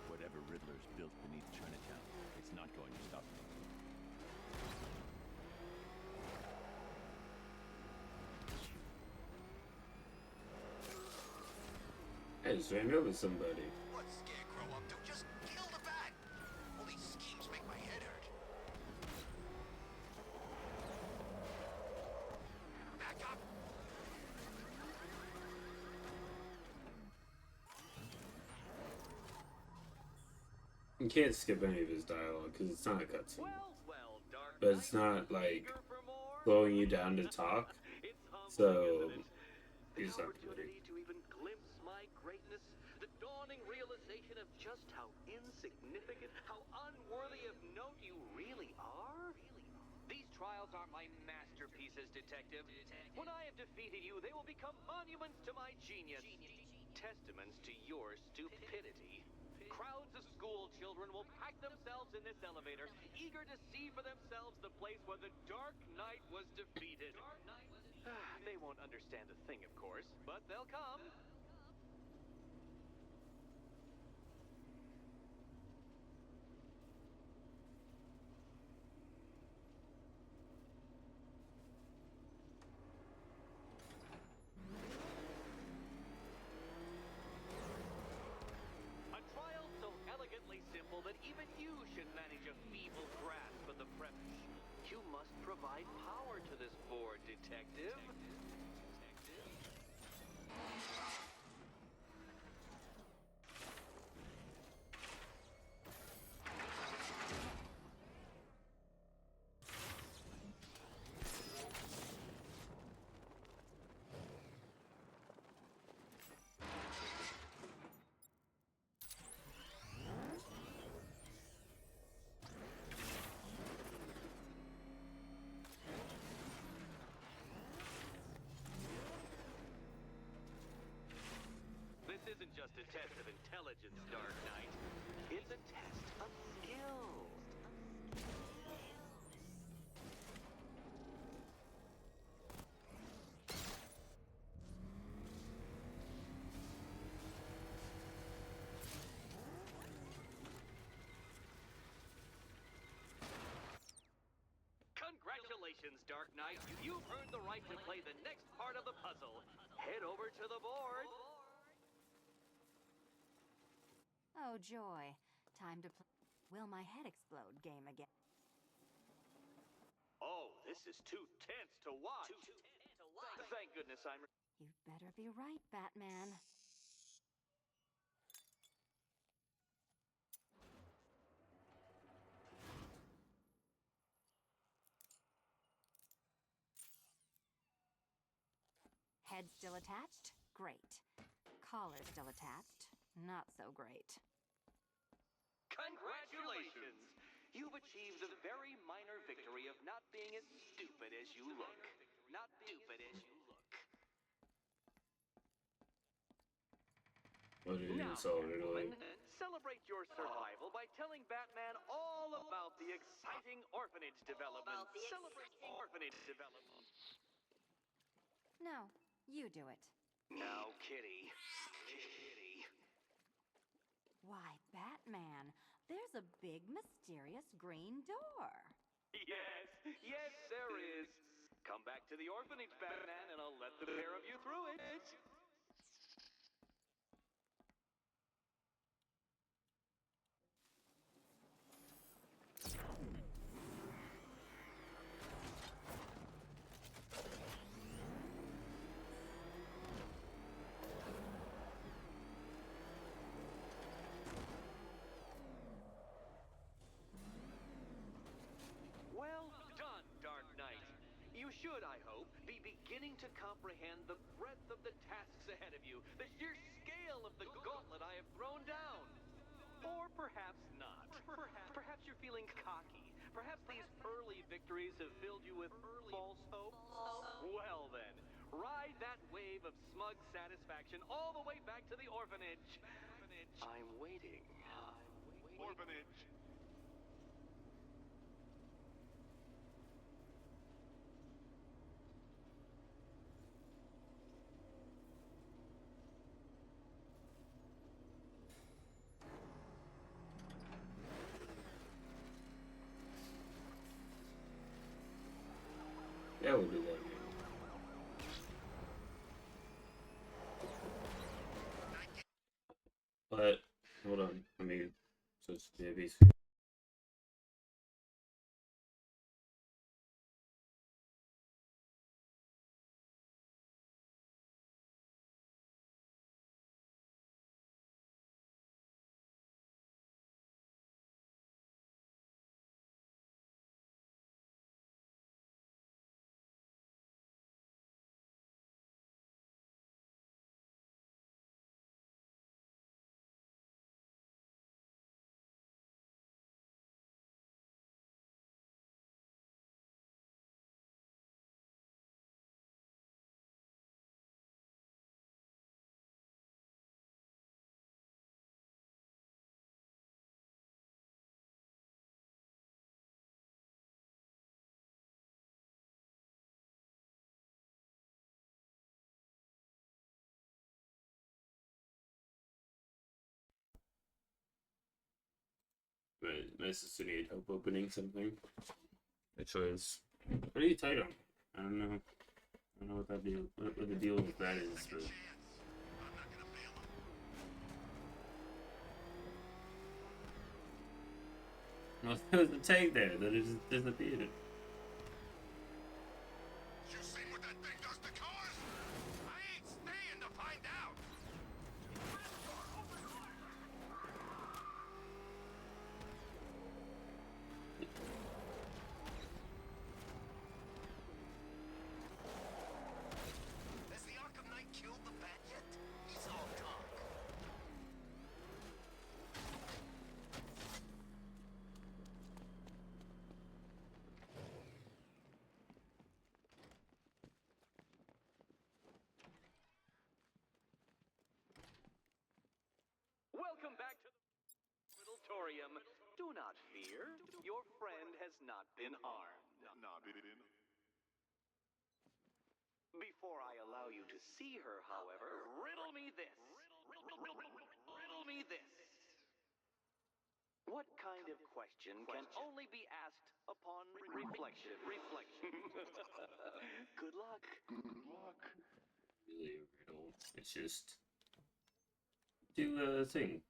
Whatever Riddler's built beneath Chinatown, it's not going to stop me. I just ran over somebody. What's Scarecrow up to? Just kill the bat! All these schemes make my head hurt. Back up! You can't skip any of his dialogue because it's not a cutscene. Well, Dark But it's not like slowing you down to talk. So you just have to wait. To even glimpse my greatness, the dawning realization of just how insignificant, how unworthy of note you really are. These trials are my masterpieces, detective. When I have defeated you, they will become monuments to my genius, testaments to your stupidity. Crowds of school children will pack themselves in this elevator, eager to see for themselves the place where the Dark Knight was defeated. They won't understand a thing, of course, but they'll come. A trial so elegantly simple that even you should manage a feeble grasp of the premise. You must provide power to this board, detective. This isn't just a test of intelligence, Dark Knight. It's a test of skill. Congratulations, Dark Knight. You've earned the right to play the next part of the puzzle. Head over to the board. Oh joy. Time to play Will My Head Explode game again. Oh, this is too tense to watch. Thank goodness I'm... You better be right, Batman. Head still attached? Great. Collar still attached? Not so great. Congratulations! You've achieved the very minor victory of not being as stupid as you look. Not stupid as you look. What did you Now, solve it Catwoman, like? celebrate your survival by telling Batman all about the exciting orphanage development. Celebrating orphanage development. No, you do it. Now, Kitty. Kitty. Why, Batman, there's a big, mysterious green door. Yes, yes, there is. Come back to the orphanage, Batman, and I'll let the pair of you through it. Well done, Dark Knight. You should, I hope, be beginning to comprehend the breadth of the tasks ahead of you, the sheer scale of the gauntlet I have thrown down. Or perhaps not. Perhaps you're feeling cocky. Perhaps these early victories have filled you with false hope. Well then, ride that wave of smug satisfaction all the way back to the orphanage. I'm waiting. Orphanage. Yeah, we'll do that. But hold on, let me just maybe. My sister needed help opening something. Which was pretty tight on me. I don't know. I don't know what that deal. What the deal with that is, but. Well, there was a tank there that it just disappeared. You seen what that thing does to cars? I ain't staying to find out. Has the Arkham Knight killed the bat yet? He's all talk. Welcome back to the little Torium. Do not fear. Your friend has not been harmed. Before I allow you to see her, however, riddle me this. Riddle me this. What kind of question can only be asked upon reflection? Good luck. Really a riddle. It's just do a thing.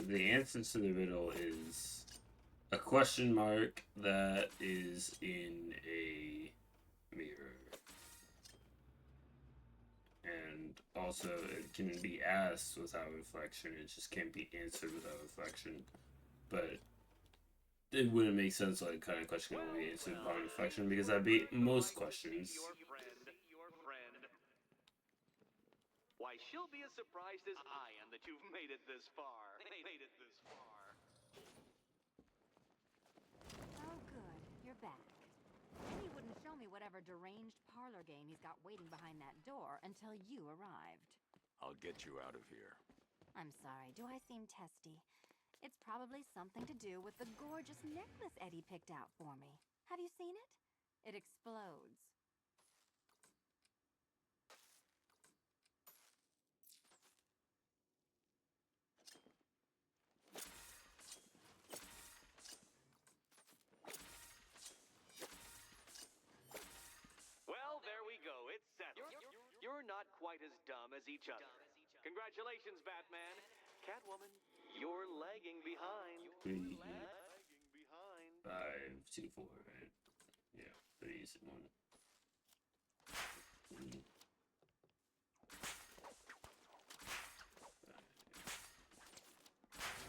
the answer to the riddle is a question mark that is in a mirror. And also, it can be asked without reflection, it just can't be answered without reflection. But it wouldn't make sense like kind of question will be answered upon reflection, because that'd be most questions. Your friend. Why, she'll be as surprised as I am that you've made it this far. Oh, good. You're back. And he wouldn't show me whatever deranged parlor game he's got waiting behind that door until you arrived. I'll get you out of here. I'm sorry, do I seem testy? It's probably something to do with the gorgeous necklace Eddie picked out for me. Have you seen it? It explodes. Well, there we go. It's settled. You're not quite as dumb as each other. Congratulations, Batman. Catwoman, you're lagging behind. 3, 5, 2, 4, right? Yeah, 3 is 1.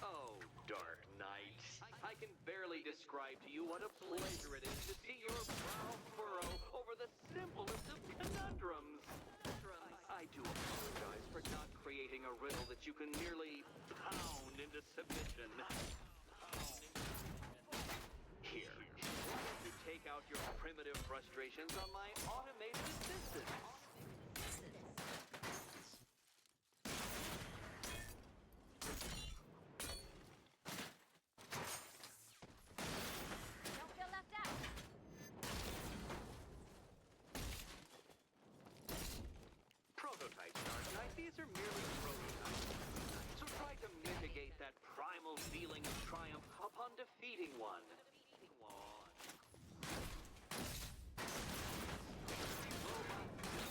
Oh, Dark Knight. I can barely describe to you what a pleasure it is to see your brow furrow over the simplest of conundrums. I do apologize for not creating a riddle that you can merely pound into submission. Here, to take out your primitive frustrations on my automated assistant. Don't feel left out. Prototypes, Dark Knight. These are merely prototypes. So try to mitigate that primal feeling of triumph upon defeating one.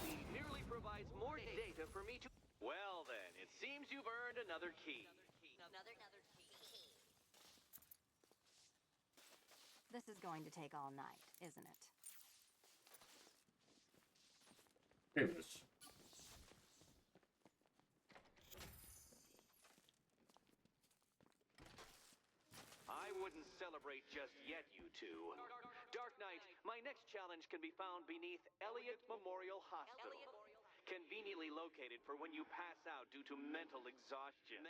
He merely provides more data for me to... Well then, it seems you've earned another key. This is going to take all night, isn't it? Pretty much. I wouldn't celebrate just yet, you two. Dark Knight, my next challenge can be found beneath Elliott Memorial Hospital. Conveniently located for when you pass out due to mental exhaustion.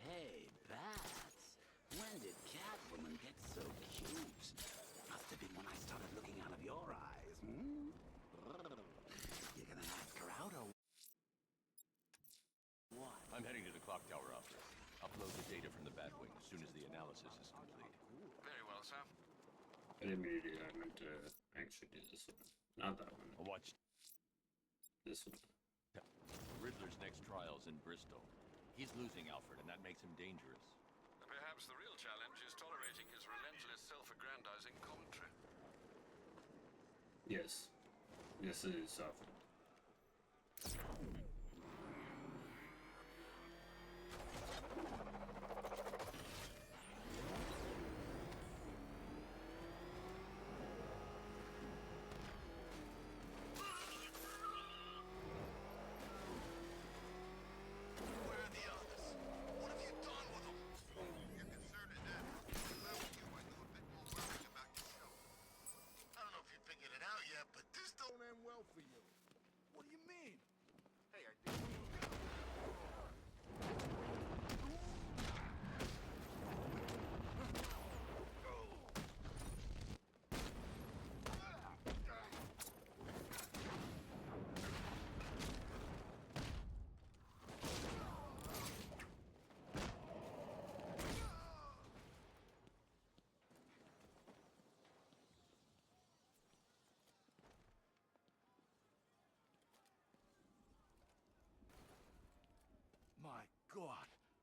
Hey, Bats. When did Catwoman get so cute? Must have been when I started looking out of your eyes, hmm? You're gonna ask her out or what? I'm heading to the clock tower office. Upload the data from the Batwing as soon as the analysis is complete. Very well, sir. I didn't mean to do that. I meant to actually do this one. Not that one. I'll watch This one. Riddler's next trial's in Bristol. He's losing Alfred, and that makes him dangerous. Perhaps the real challenge is tolerating his relentless self-aggrandizing commentary. Yes. Yes, it is often. Where are the others? What have you done with them? You're concerned in that. If I were you, I'd do a bit more worrying about yourself. I don't know if you figured it out yet, but this don't end well for you. What do you mean?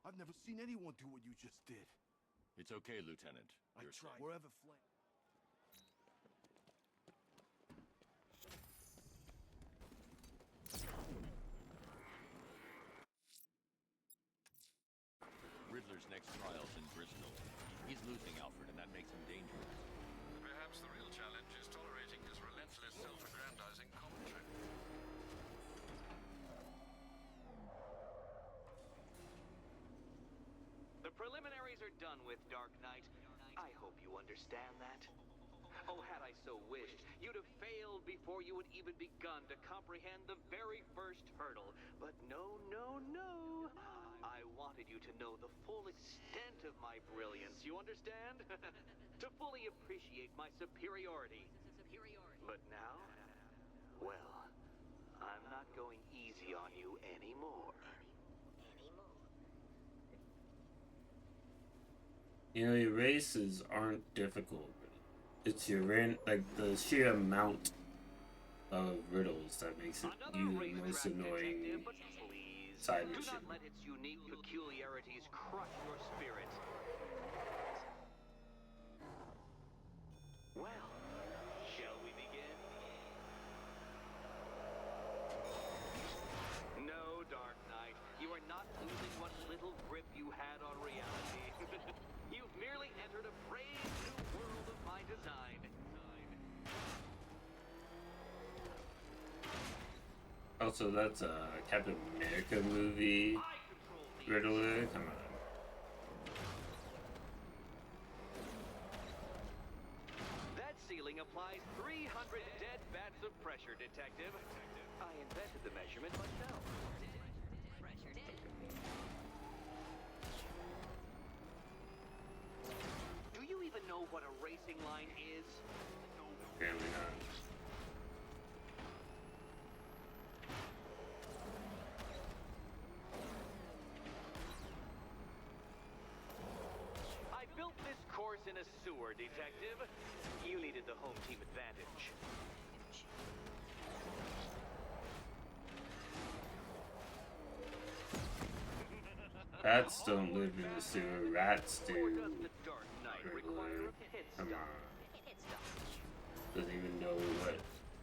I've never seen anyone do what you just did. It's okay, Lieutenant. I You're tried. safe. Wherever Flame. Riddler's next trial's in Bristol. He's losing Alfred, and that makes him dangerous. Perhaps the real challenge is tolerating his relentless self-aggrandizing commentary. The preliminaries are done with, Dark Knight. I hope you understand that. Oh, had I so wished, you'd have failed before you had even begun to comprehend the very first hurdle. But no, no, no. I wanted you to know the full extent of my brilliance, you understand? To fully appreciate my superiority. But now, well, I'm not going easy on you anymore. You know, your races aren't difficult. It's your like the sheer amount of riddles that makes it you the most annoying side Do mission. not let its unique peculiarities crush your spirit. Well, shall we begin? No, Dark Knight, you are not losing what little grip you had on reality. You've merely entered a brave new world of my design. Also, that's a Captain America movie. Riddler, come on. That ceiling applies 300 dead bats of pressure, Detective. I invented the measurement myself. Do you even know what a racing line is? Apparently not. I built this course in a sewer, Detective. You needed the home team advantage. Bats don't live in the sewer, rats do. Or does the Dark Knight require Riddler, a pit come stop? on. Doesn't even know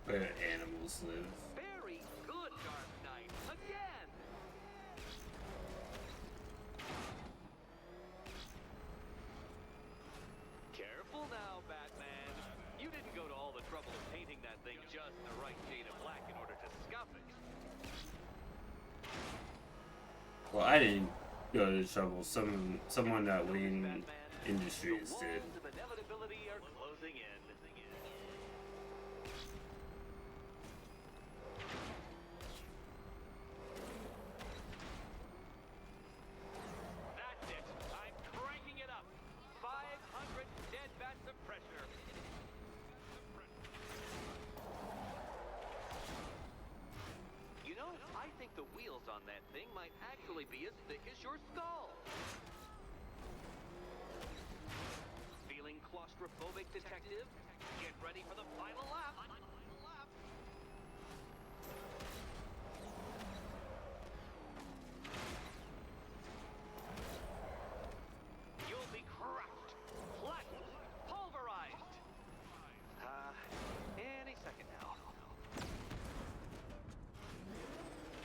where animals live. Very good, Dark Knight. Again! Careful now, Batman. You didn't go to all the trouble of painting that thing just the right shade of black in order to scuff it. Well, I didn't go to trouble. Someone that Wayne Industries did. The walls of inevitability are closing in. That's it. I'm cranking it up. 500 dead bats of pressure. You know, I think the wheels on that thing might actually be as thick as your skull. Feeling claustrophobic, Detective? Get ready for the final lap. You'll be crushed, flattened, pulverized. Any second now.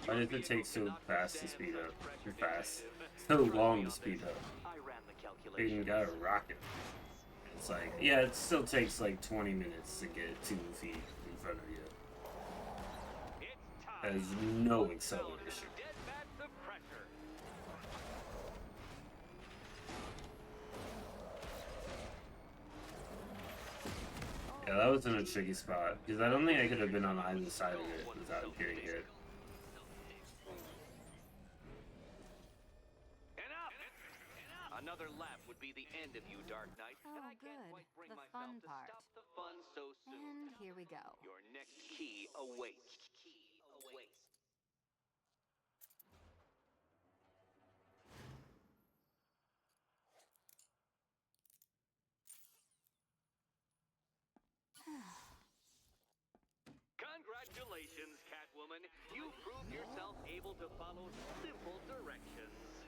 Why does it take so fast to speed up? Too fast. So long to speed up. I ran the You calculation. even got a rocket. It's like, yeah, it still takes like 20 minutes to get 2 feet in front of you. Has no acceleration. Dead bats of pressure. Yeah, that was in a tricky spot because I don't think I could have been on either side of it without getting hit. Enough! Another lap would be the end of you, Dark Knight. Oh, and I can't good. quite bring The myself fun to part. stop the fun so soon. And here we go. Your next key awaits. Congratulations, Catwoman. You proved yourself able to follow simple directions.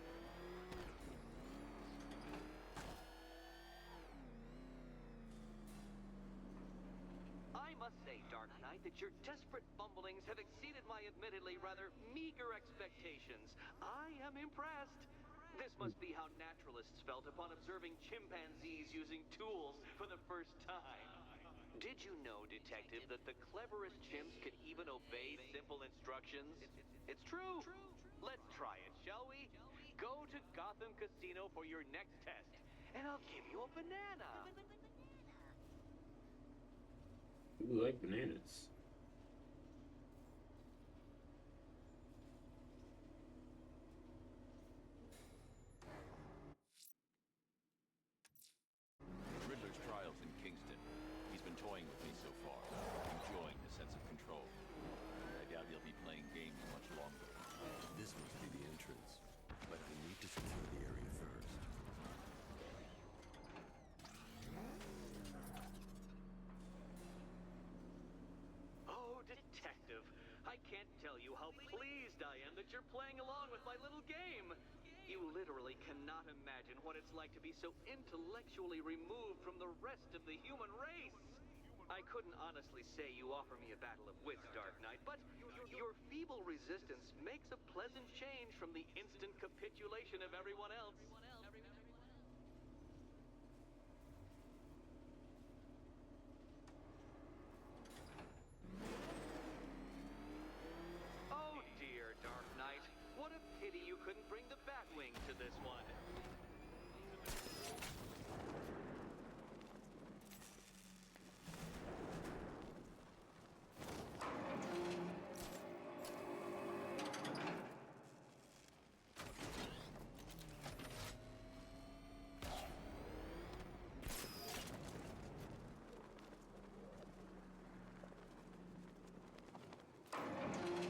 must say, Dark Knight, that your desperate fumblings have exceeded my admittedly rather meager expectations. I am impressed. This must be how naturalists felt upon observing chimpanzees using tools for the first time. Did you know, Detective, that the cleverest chimps could even obey simple instructions? It's true. Let's try it, shall we? Go to Gotham Casino for your next test, and I'll give you a banana. Ooh, I like bananas. Riddler's trial's in Kingston. He's been toying with me so far, enjoying the sense of control. I doubt he'll be playing games much longer. This must be the entrance, but we need to secure the area first. Oh, Detective, I can't tell you how pleased I am that you're playing along with my little game. You literally cannot imagine what it's like to be so intellectually removed from the rest of the human race. I couldn't honestly say you offer me a battle of wits, Dark Knight, but your feeble resistance makes a pleasant change from the instant capitulation of everyone else. Oh dear, Dark Knight. What a pity you couldn't bring the Batwing to this one.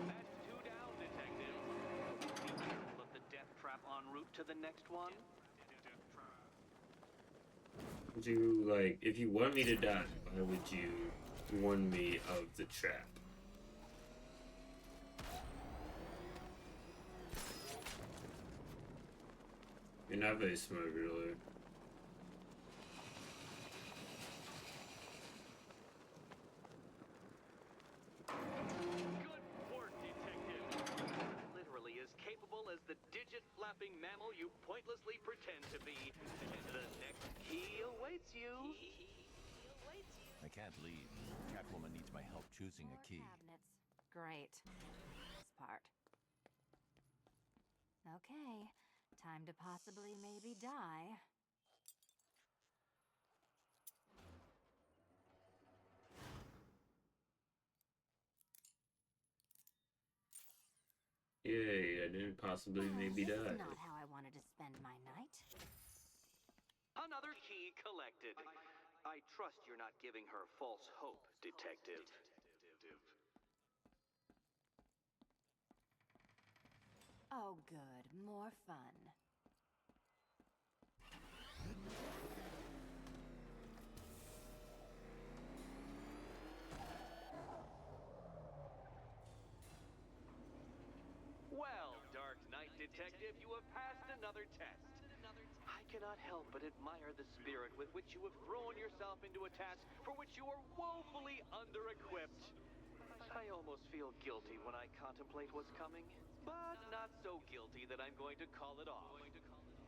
That's two down, Detective. Be careful of the death trap en route to the next one. Would you, like, if you want me to die, why would you warn me of the trap? You're not very smart, really. Good work, Detective. Literally as capable as the digit-flapping mammal you pointlessly pretend to be. The next key awaits you. I can't leave. Catwoman needs my help choosing a key. Cabinets. Great. This part. Okay. Time to possibly maybe die. Yay, I didn't possibly maybe This die. is not how I wanted to spend my night. Another key collected. I trust you're not giving her false hope, Detective. Oh, good. More fun. Well, Dark Knight Detective, you have passed another test. I cannot help but admire the spirit with which you have thrown yourself into a task for which you are woefully under-equipped. I almost feel guilty when I contemplate what's coming, but not so guilty that I'm going to call it off.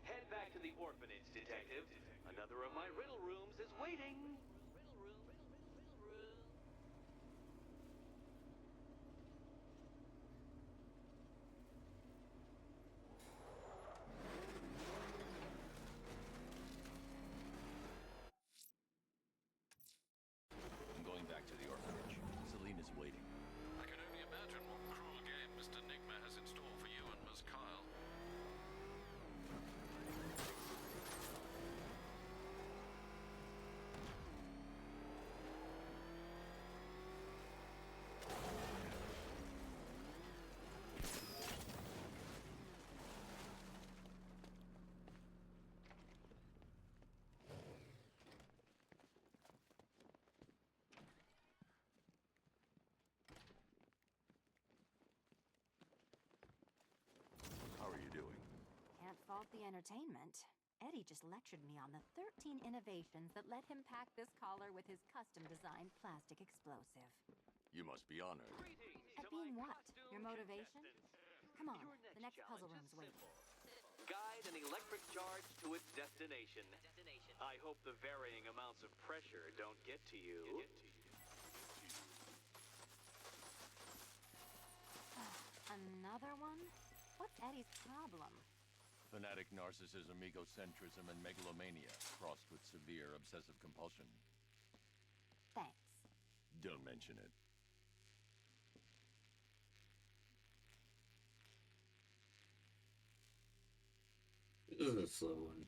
Head back to the orphanage, Detective. Another of my riddle rooms is waiting. I'm going back to the orphanage. Selena's waiting. I can only imagine what cruel game Mr. Nigma has in store for you and Ms. Kyle. How are you doing? Can't fault the entertainment. Eddie just lectured me on the 13 innovations that let him pack this collar with his custom-designed plastic explosive. You must be honored. At being what? Your motivation? Come on, the next puzzle room's waiting. Guide an electric charge to its destination. I hope the varying amounts of pressure don't get to you. Another one? What's Eddie's problem? Fanatic narcissism, egocentrism, and megalomania, crossed with severe obsessive compulsion. Thanks. Don't mention it. This is a slow one.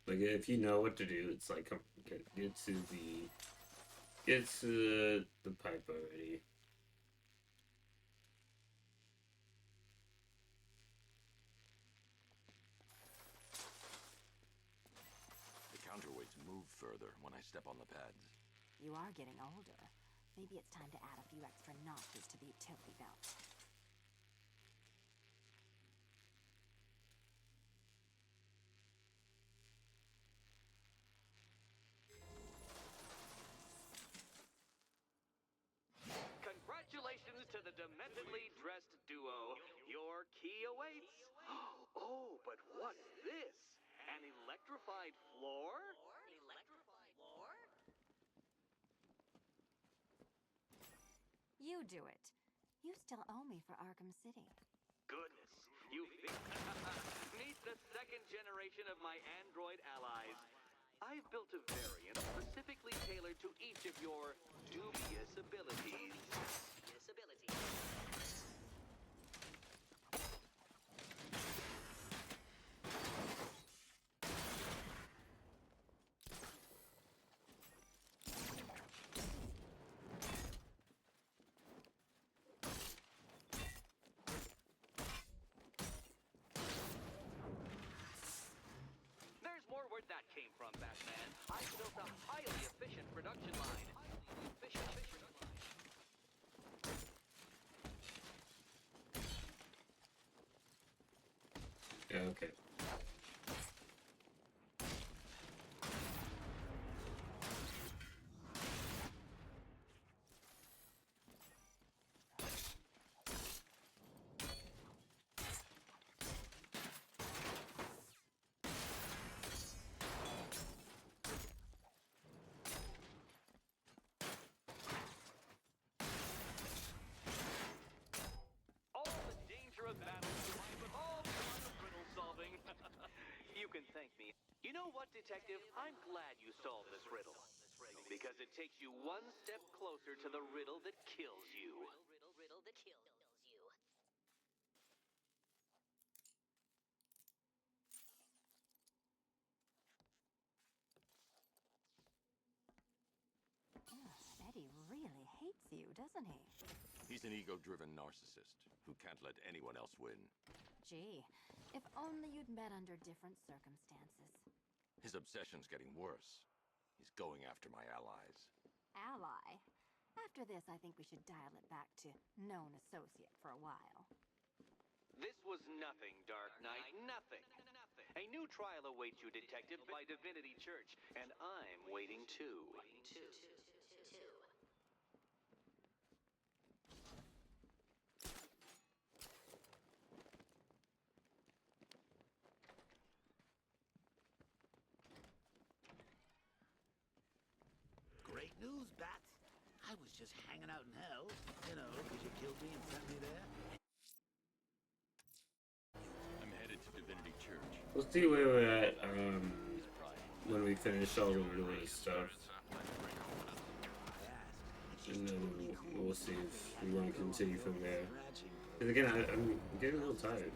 Like, if you know what to do, it's like, come get to the pipe already. The counterweights move further when I step on the pads. You are getting older. Maybe it's time to add a few extra notches to the utility belt. Congratulations to the dementedly dressed duo. Your key awaits. Oh, but what's this? An electrified floor? You do it. You still owe me for Arkham City. Goodness, you meet the second generation of my android allies. I've built a variant specifically tailored to each of your dubious abilities. There's more where that came from, Batman. I built a highly efficient production line. Yeah, okay. All the danger of battle combined with all the fun of riddle solving. You can thank me. You know what, Detective? I'm glad you solved this riddle. Because it takes you one step closer to the riddle that kills you. Eddie really hates you, doesn't he? He's an ego-driven narcissist who can't let anyone else win. Gee, if only you'd met under different circumstances. His obsession's getting worse. He's going after my allies. Ally? After this, I think we should dial it back to known associate for a while. This was nothing, Dark Knight, nothing. A new trial awaits you, Detective, by Divinity Church, and I'm waiting too. Great news, Bat. I was just hanging out in hell, you know, because you killed me and sent me there. I'm headed to Divinity Church. We'll see where we're at when we finish all the riddle stuff. And then we'll see if we want to continue from there. Because again, I'm getting a little tired.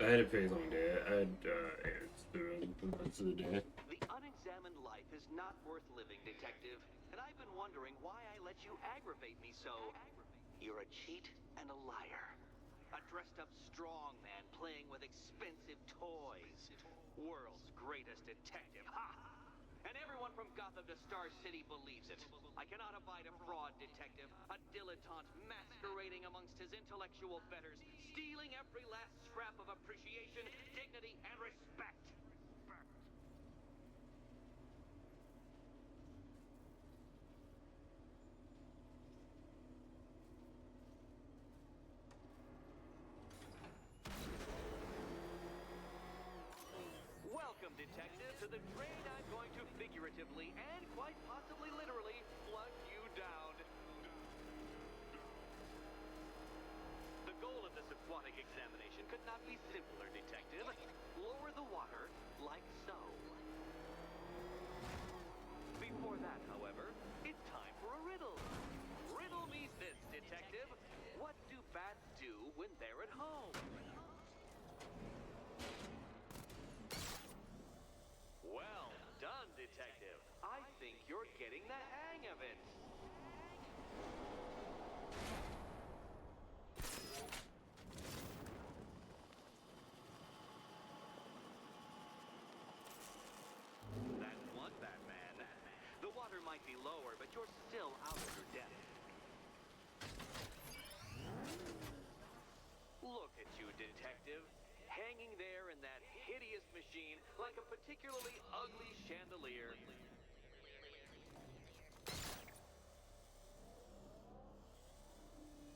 I had a pretty long day. I had errands to run for most of the day. The unexamined life is not worth living, Detective. And I've been wondering why I let you aggravate me so. You're a cheat and a liar. A dressed-up strongman playing with expensive toys. World's greatest detective, ha! And everyone from Gotham to Star City believes it. I cannot abide a fraud detective, a dilettante masquerading amongst his intellectual betters, stealing every last scrap of appreciation, dignity, and respect. Welcome, detective, to the train I'm going to figuratively and quite possibly literally flood you down. The goal of this aquatic examination could not be simpler, detective. Lower the water like so. Before that, however, it's time for a riddle. Riddle me this, detective. What do bats do when they're at home? Well done, detective. I think you're getting the hang of it. That's one, Batman. The water might be lower, but you're still out of your depth. Look at you, detective. Hanging there in that hideous machine like a particularly ugly chandelier.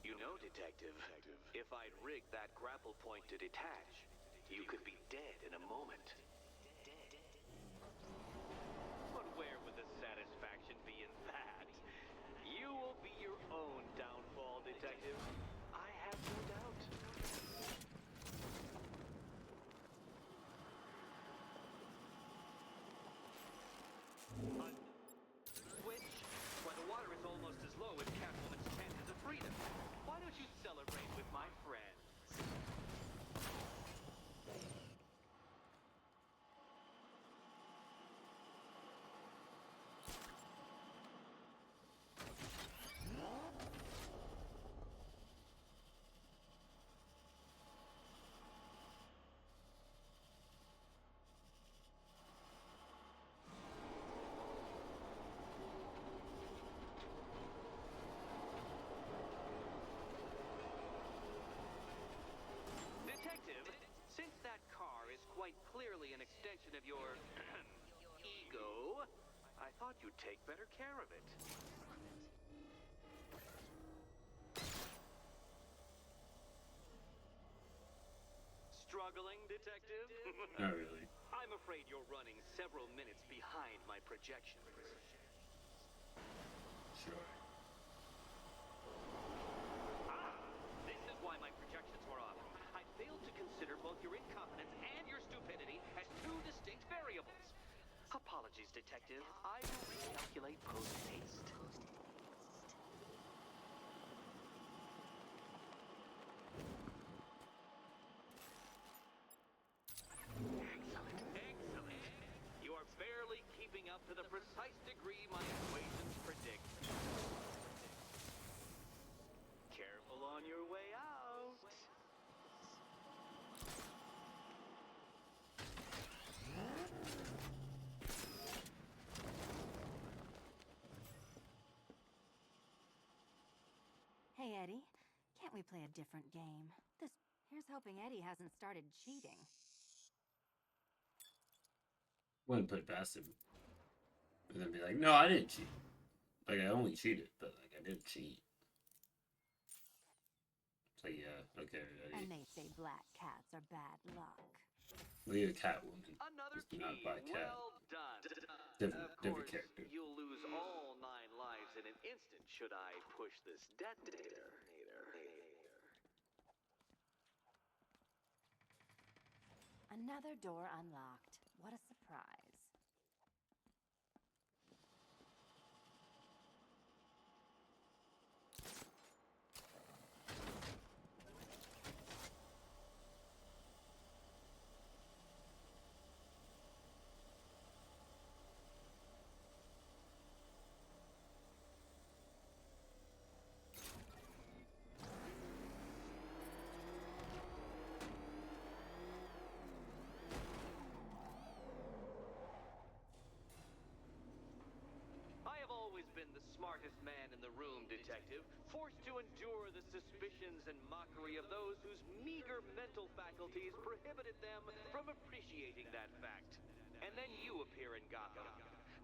You know, detective, if I'd rigged that grapple point to detach, you could be dead in a moment. But where would the satisfaction be in that? You will be your own downfall, detective. I have no doubt. Which, why the water is almost as low as Catwoman's chances of freedom. Why don't you celebrate with my friends? Detective, since that car is quite clearly an extension of your ego, I thought you'd take better care of it. Struggling, detective? Not really. I'm afraid you're running several minutes behind my projections. Sure. This is why my projections were off. I failed to consider both your incompetence and your stupidity as two distinct variables. Apologies, detective. I will recalculate post-haste. Excellent. You are barely keeping up to the precise degree my equations predict. Careful on your way out. Hey, Eddie. Can't we play a different game? Here's hoping Eddie hasn't started cheating. Wouldn't put it past him. And then be like, no, I didn't cheat. Like, I only cheated, but, like, I didn't cheat. It's like, yeah, okay, Eddie. And they say black cats are bad luck. Well, you're a Catwoman. Another Just not by cat. Well done. Different character. You'll lose all 9 lives in an instant should I push this detonator. Another door unlocked. What a surprise. been the smartest man in the room, Detective, forced to endure the suspicions and mockery of those whose meager mental faculties prohibited them from appreciating that fact. And then you appear in Gotham,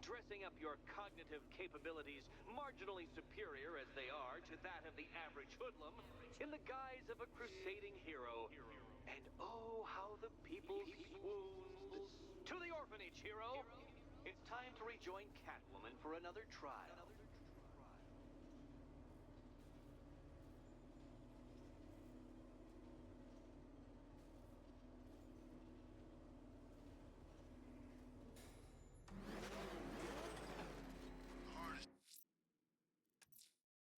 dressing up your cognitive capabilities marginally superior as they are to that of the average hoodlum in the guise of a crusading hero. And oh, how the people swooned. To the orphanage, hero! It's time to rejoin Catwoman for another trial.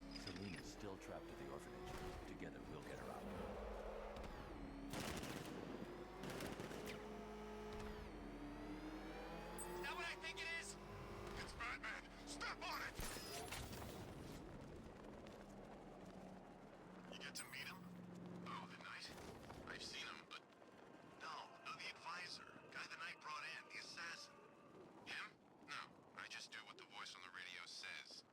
Selena's still trapped at the orphanage. Together, we'll get her out. Is that what I think it is? It's Batman! Step on it! You get to meet him? Oh, the Knight? I've seen him, but... No, the advisor. Guy the Knight brought in, the assassin. Him? No, I just do what the voice on the radio says.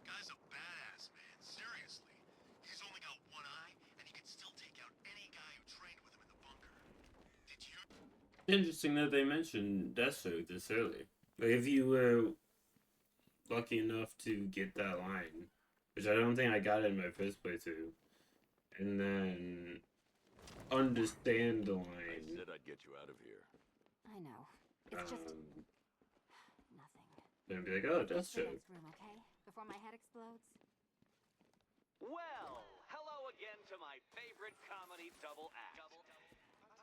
Guy's a badass, man. Seriously. He's only got one eye, and he can still take out any guy who trained with him in the bunker. Did you... Interesting that they mentioned Deathstroke this early. Like, if you were lucky enough to get that line, which I don't think I got in my first playthrough, and then understand the line. I said I'd get you out of here. I know. It's just nothing. Then be like, oh, Let's go Deathstroke. next room, okay? Before my head explodes. Well, hello again to my favorite comedy double act.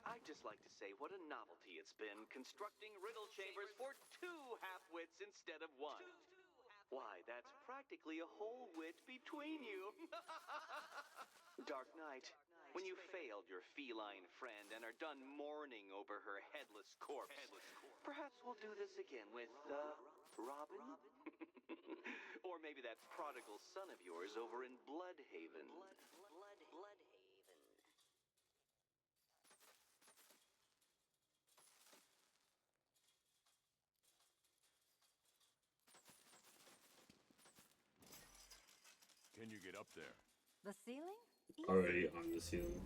I'd just like to say what a novelty it's been constructing riddle chambers for two half-wits instead of one. Why, that's practically a whole wit between you. Dark Knight, when you failed your feline friend and are done mourning over her headless corpse, perhaps we'll do this again with, Robin? Or maybe that prodigal son of yours over in Bloodhaven. Can you get up there? The ceiling? Already on the ceiling.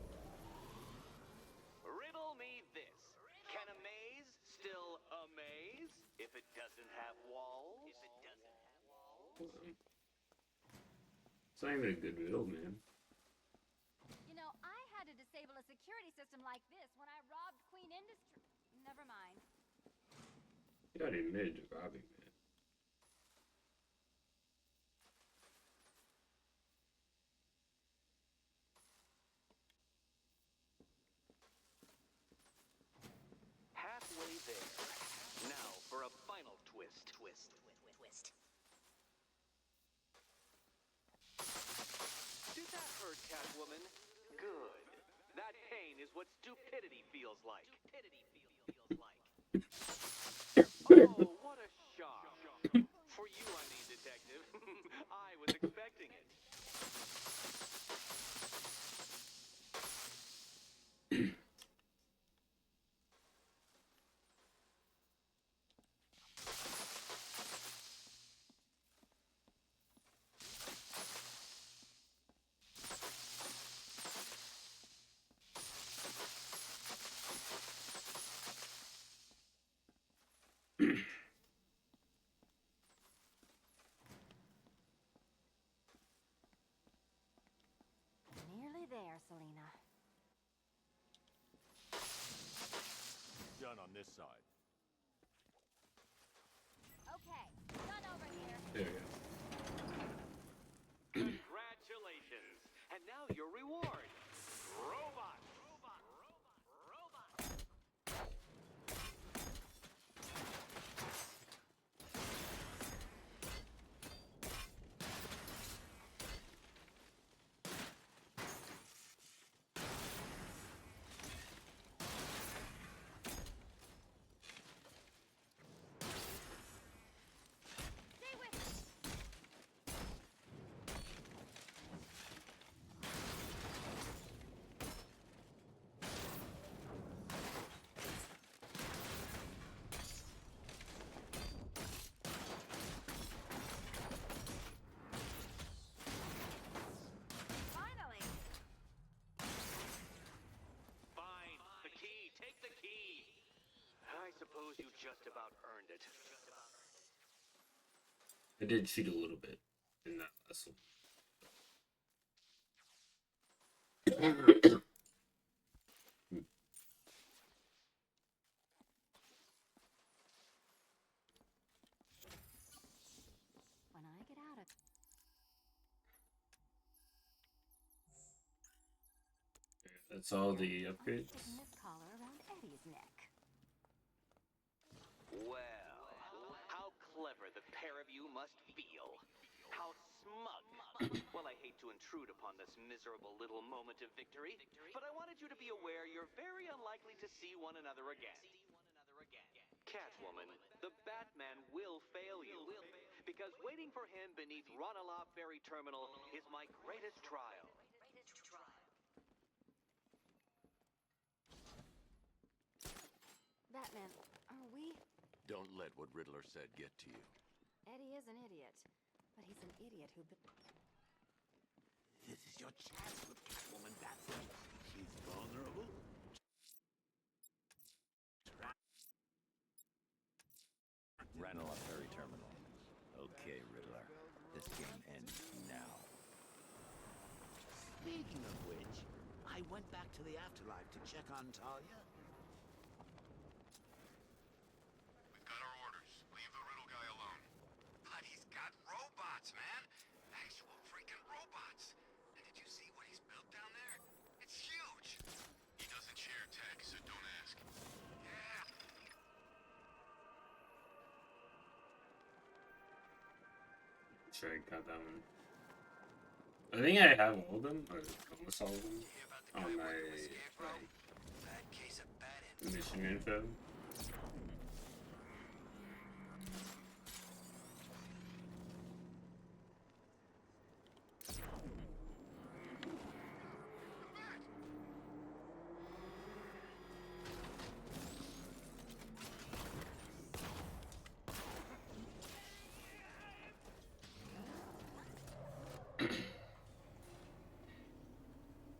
Riddle me this. Can a maze still amaze if it doesn't have walls? It's not even a good riddle, man. You know, I had to disable a security system like this when I robbed Queen Industry. Never mind. You already admitted to robbing, man. Halfway there. Now for a final twist. Did that hurt, Catwoman? Good. That pain is what stupidity feels like. Oh, what a shock. For you, I mean, Detective. I was expecting it. Nearly there, Selena. Done on this side. Okay, done over here. There we go. Congratulations. And now your reward. Robot. just about earned it. I did cheat a little bit in that last one. When I get out of... That's all the upgrades. Sticking this collar around Eddie's neck. Well, how clever the pair of you must feel. How smug. Well, I hate to intrude upon this miserable little moment of victory, but I wanted you to be aware you're very unlikely to see one another again. Catwoman, the Batman will fail you, because waiting for him beneath Ronalop Ferry Terminal is my greatest trial. Batman, are we... Don't let what Riddler said get to you. Eddie is an idiot, but he's an idiot who... This is your chance with Catwoman, Batman. She's vulnerable. Ranelagh Ferry Terminal. Okay, Riddler. This game ends now. Speaking of which, I went back to the afterlife to check on Talia. We've got our orders. Leave the Riddle guy alone. But he's got robots, man. Actual freaking robots. And did you see what he's built down there? It's huge. He doesn't share tech, so don't ask. Yeah. Sure, I got that one. I think I have all of them, or almost all of them, on my mission info.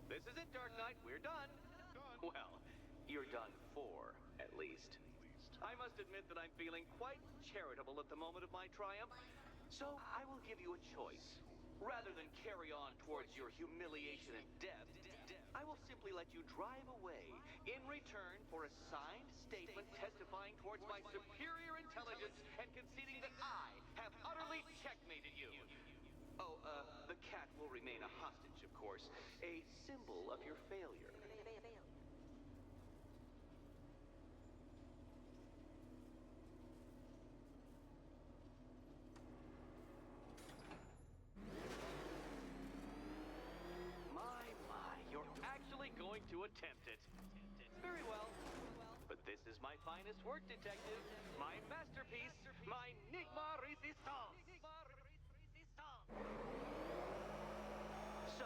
This is it, Dark Knight. We're done. Well, you're done for, at least. I must admit that I'm feeling quite charitable at the moment of my triumph. So I will give you a choice. Rather than carry on towards your humiliation and death, I will simply let you drive away in return for a signed statement testifying towards my superior intelligence and conceding that I have utterly checkmated you. Oh, the cat will remain a hostage, of course. A symbol of your failure. My, you're actually going to attempt it. Very well. But this is my finest work, detective. My masterpiece. My Nigma Resistance. So,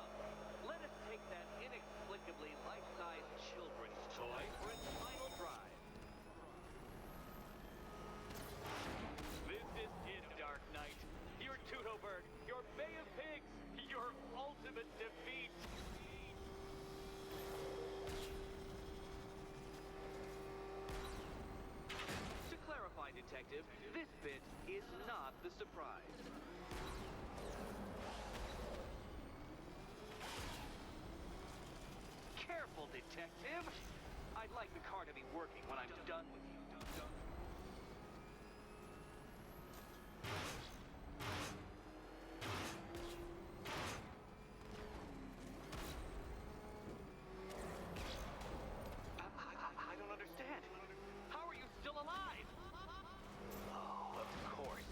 let us take that inexplicably life-sized children's toy for its final drive. This is it, Dark Knight. Your Tutoberg, your Bay of Pigs, your ultimate defeat. To clarify, Detective, this bit is not the surprise. Careful, Detective. I'd like the car to be working when I'm done with you. I don't understand. How are you still alive? Oh, of course.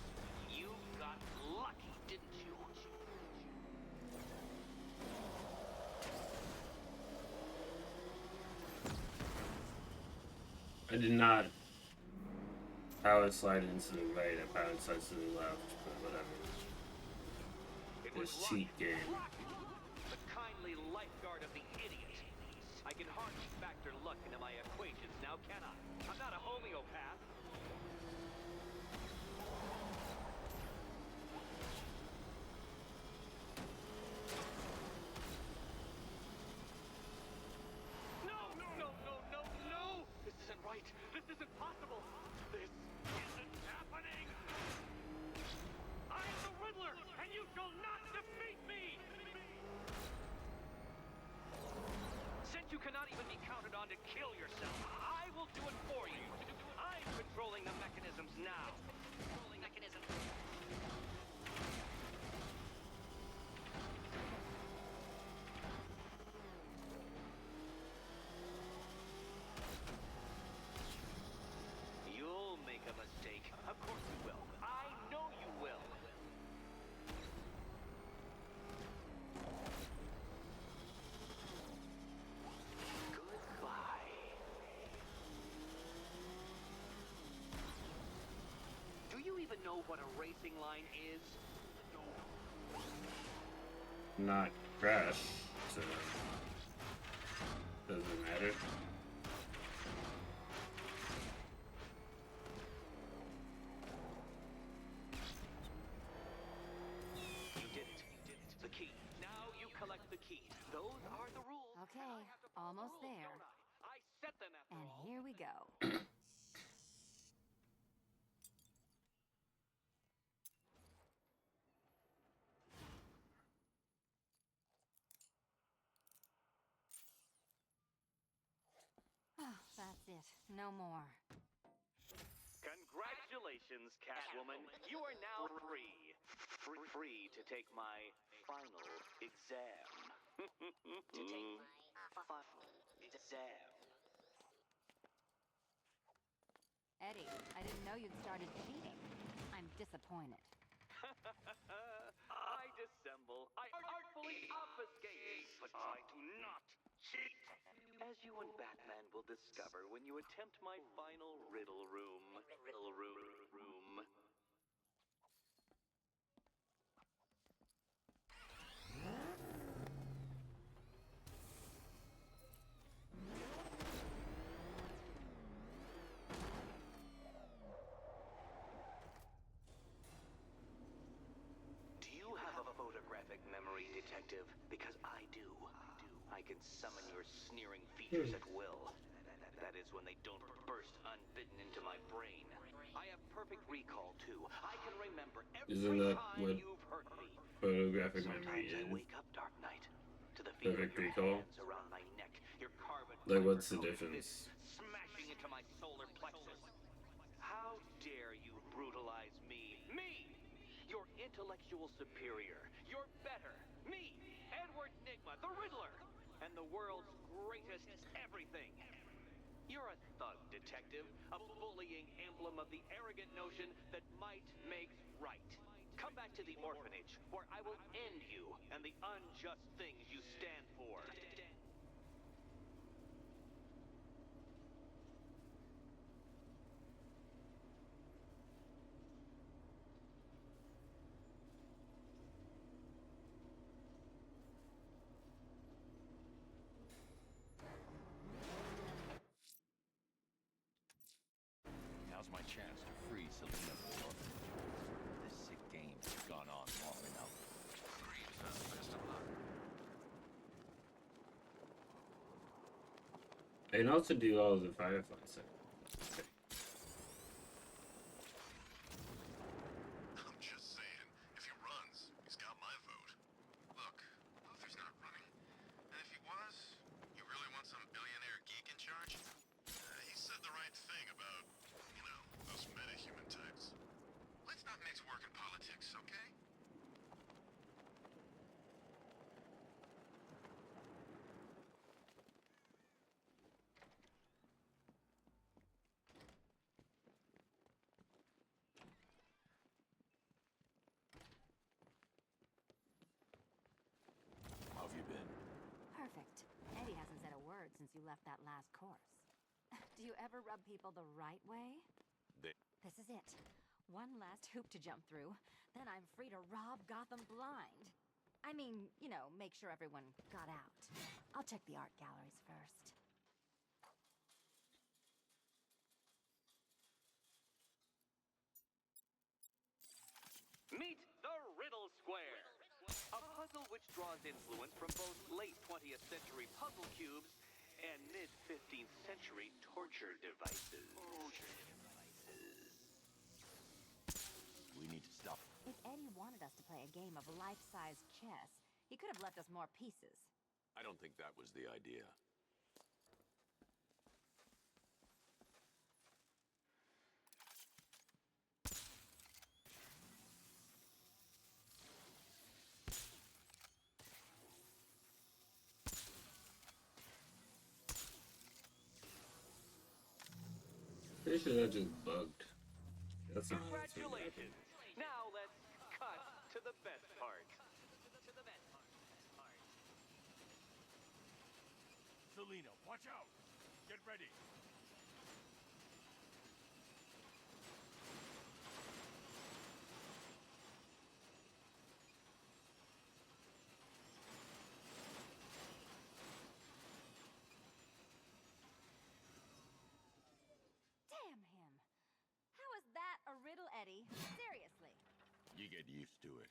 You got lucky, didn't you? I did not power slide into the right, I power slide to the left, but whatever. This cheat game. The kindly lifeguard of the idiot. I can hardly factor luck into my equations now, can I? I'm not a homeopath. No! This isn't right. This isn't possible. This kill yourself. I will do it for you. I'm controlling the mechanisms now. Controlling mechanisms. You'll make a mistake. Of course you will. I know you will. Goodbye. Do you even know what a racing line is? Not crash, so doesn't matter. You did it. The key. Now you collect the keys. Those are the rules. Okay, almost there. I set them after And all. here we go. Oh, that's it. No more. Congratulations, Catwoman. You are now free. Free to take my final exam. To take my final exam. Eddie, I didn't know you'd started cheating. I'm disappointed. I dissemble. I artfully obfuscate. But I do not cheat. As you and Batman will discover when you attempt my final riddle room. Riddle room. Do you have a photographic memory, Detective? Because I do. I can summon your sneering features at will. That is when they don't burst unbidden into my brain. I have perfect recall, too. I can remember Isn't every that time what you've hurt me. photographic Sometimes memory I is? wake up, Dark Knight, to the feel of Perfect your recall? hands around my neck, your carbon Like, fiber what's the coated difference? fists smashing into my solar plexus. How dare you brutalize me? Me! Your intellectual superior. You're better. Me, Edward Nygma, the Riddler, and the world's greatest everything. You're a thug, Detective, a bullying emblem of the arrogant notion that might makes right. Come back to the orphanage, where I will end you and the unjust things you stand for. Now's my chance to free Selina from the orphanage. This sick game has gone on long enough. Agreed, sir. Best of luck. I can also do all of the Firefly stuff. Okay. I'm just saying, if he runs, he's got my vote. Look, Luther's not running. And if he was, you really want some billionaire geek in charge? He said the right thing about, you know, those metahuman types. Let's not mix work and politics, okay? How have you been? Perfect. Eddie hasn't said a word since you left that last course. Do you ever rub people the right way? This is it. One last hoop to jump through, then I'm free to rob Gotham blind. I mean, you know, make sure everyone got out. I'll check the art galleries first. Meet the Riddle Square, a puzzle which draws influence from both late 20th century puzzle cubes and mid-15th century torture devices. We need to stop. If Eddie wanted us to play a game of life-size chess, he could have left us more pieces. I don't think that was the idea. Pretty sure that just bugged. That's not how it's gonna happen. Congratulations! Now let's cut to the best part. Selena, watch out! Get ready. Damn him. How is that a riddle, Eddie? Seriously. You get used to it.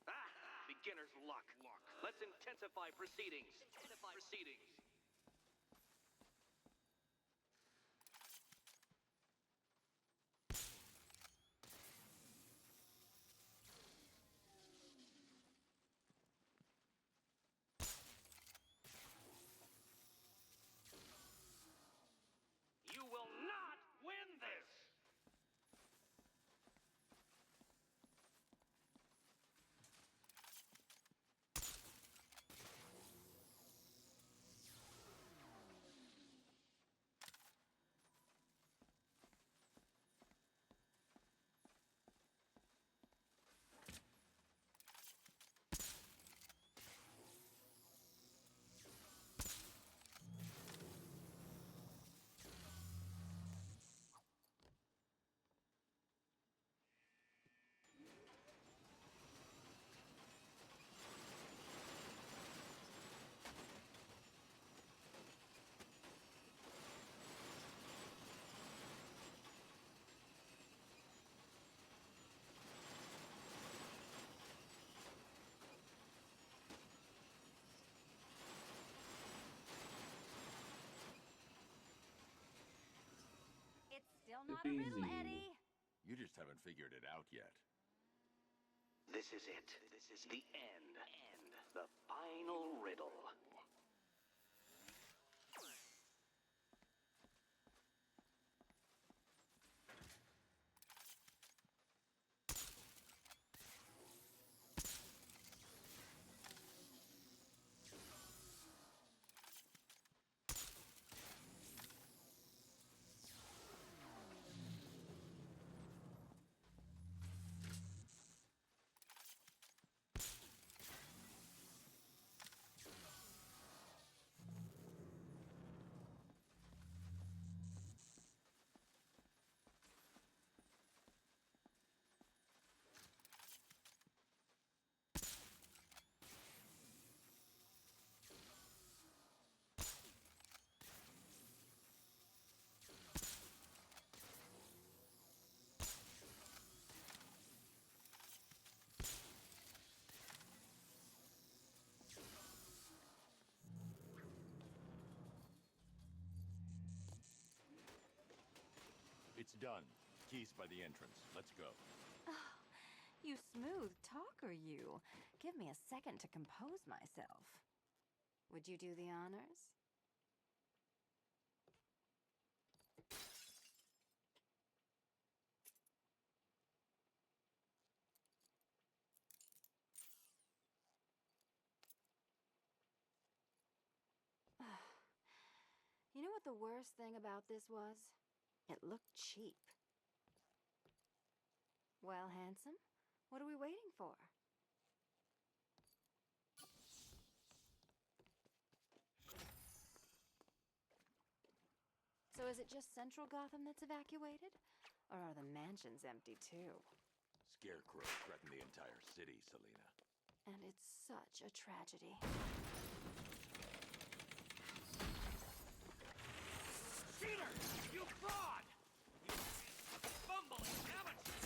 Ah! Beginner's luck. Let's intensify proceedings. You will not win this! It's still not a riddle, Easy. Eddie. You just haven't figured it out yet. This is it. This is the end. The final riddle. It's done. Keys by the entrance. Let's go. Oh, you smooth talker, you. Give me a second to compose myself. Would you do the honors? You know what the worst thing about this was? It looked cheap. Well, handsome, what are we waiting for? So is it just Central Gotham that's evacuated? Or are the mansions empty too? Scarecrow threatened the entire city, Selena. And it's such a tragedy. Cheater! You fraud! You bumbling amateur!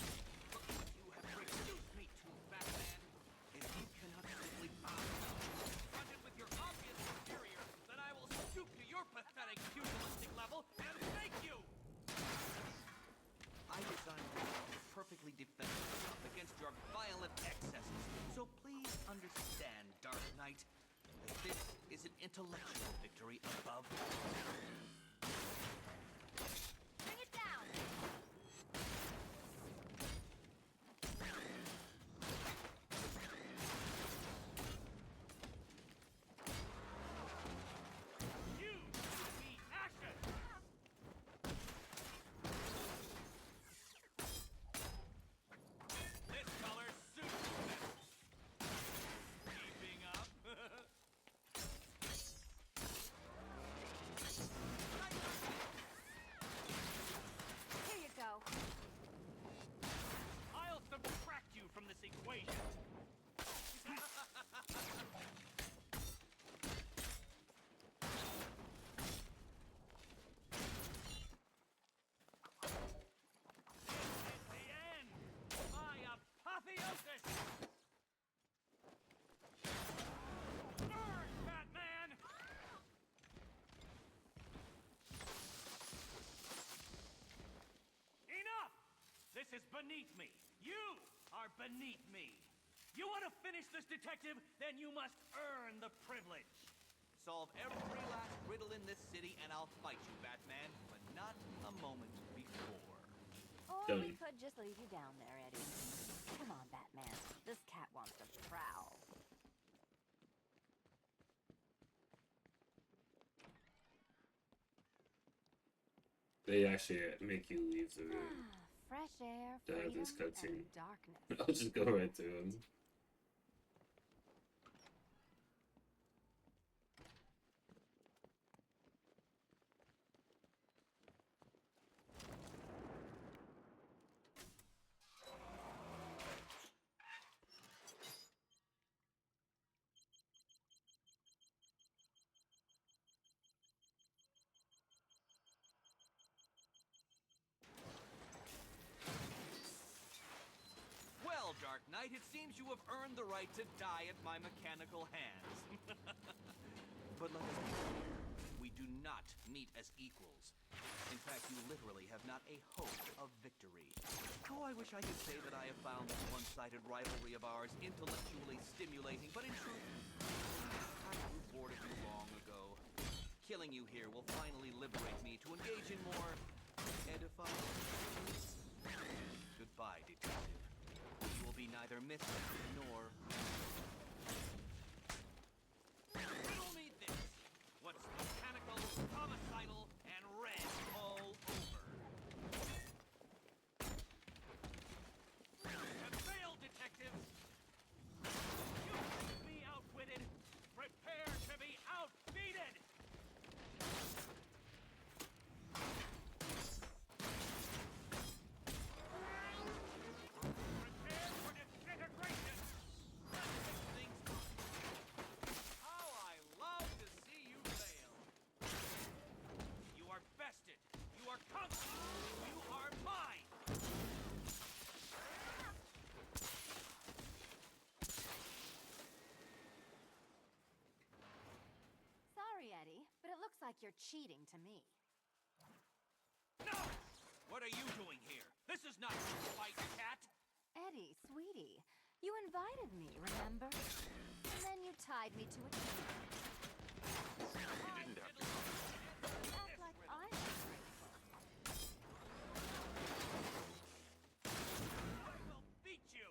You have reduced me to Batman, and you cannot simply bow. Confronted with your obvious superior, then I will stoop to your pathetic pugilistic level and thank you! I designed this to perfectly defend myself against your violent excesses, so please understand, Dark Knight, that this is an intellectual victory above all. Bring it down! You will be ashes! this is beneath me. You are beneath me. You want to finish this, detective? Then you must earn the privilege. Solve every last riddle in this city and I'll fight you, Batman, but not a moment before. Or Done. we could just leave you down there, Eddie. Come on, Batman. This cat wants to prowl. They actually make you leave the room Fresh air, to have freedom, this cutscene. and darkness. I'll just go right to him. Well, Dark Knight, it seems you have earned the right to die at my mechanical hands. But let us be clear. We do not meet as equals. In fact, you literally have not a hope of victory. Oh, I wish I could say that I have found this one-sided rivalry of ours intellectually stimulating, but in truth, I grew bored of you long ago. Killing you here will finally liberate me to engage in more edifying. Goodbye, detective. You will be neither missing nor... Riddle me this. What's mechanical, homicidal, and red all over? Have failed, detectives! You will be outwitted. Prepare to be outbeaten! Prepare for disintegration! Let's get things moving. How I love to see you fail. You are bested. You are conquered. You are mine. Sorry, Eddie, but it looks like you're cheating to me. No! What are you doing here? This is not your fight, cat. Eddie, sweetie, you invited me, remember? And then you tied me to a tree. You didn't have to. Act like I'm ungrateful. I will beat you.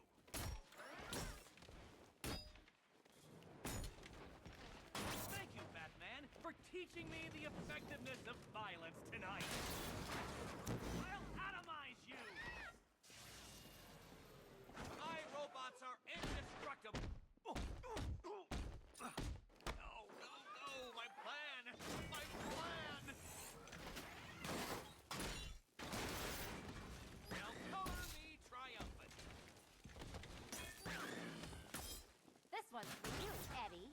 Thank you, Batman, for teaching me the effectiveness of violence tonight. I'll atomize you. My robots are indestructible. No, my plan! My plan! Now color me triumphant. This one's for you, Eddie.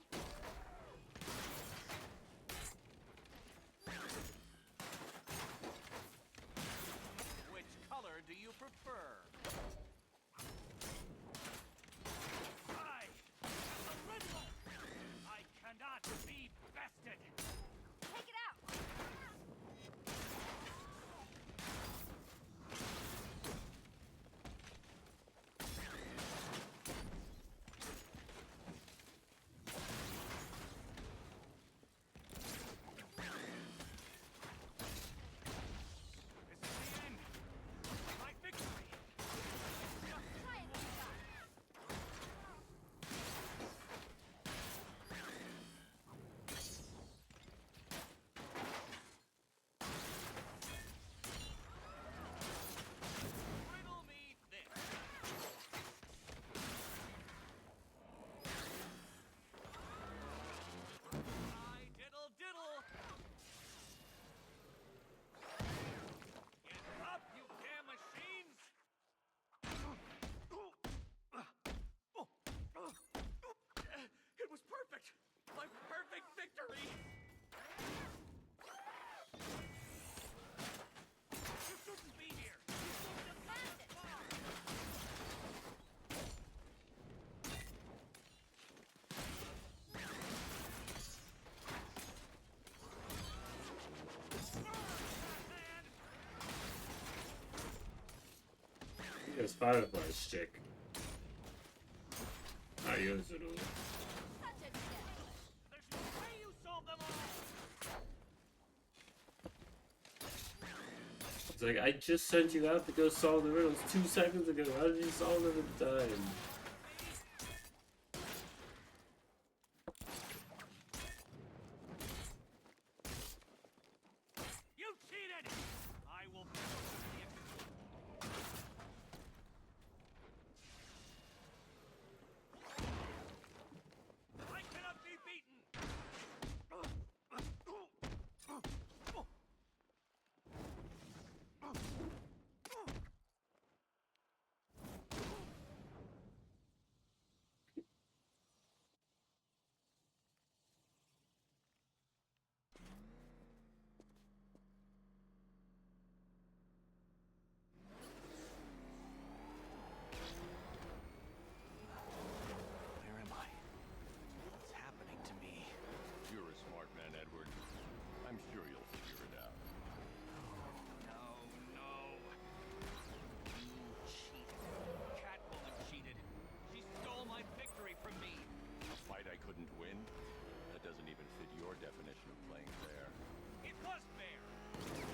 this Firefly's chick. Not yours at all. It's like, I just sent you out to go solve the riddles 2 seconds ago. How did you solve them in time? You cheated! I will. I cannot be beaten! Where am I? What's happening to me? You're a smart man, Edward. I'm sure you'll figure it out. No. You cheated. Catwoman cheated. She stole my victory from me. A fight I couldn't win? That doesn't even fit your definition of playing fair. It was fair. You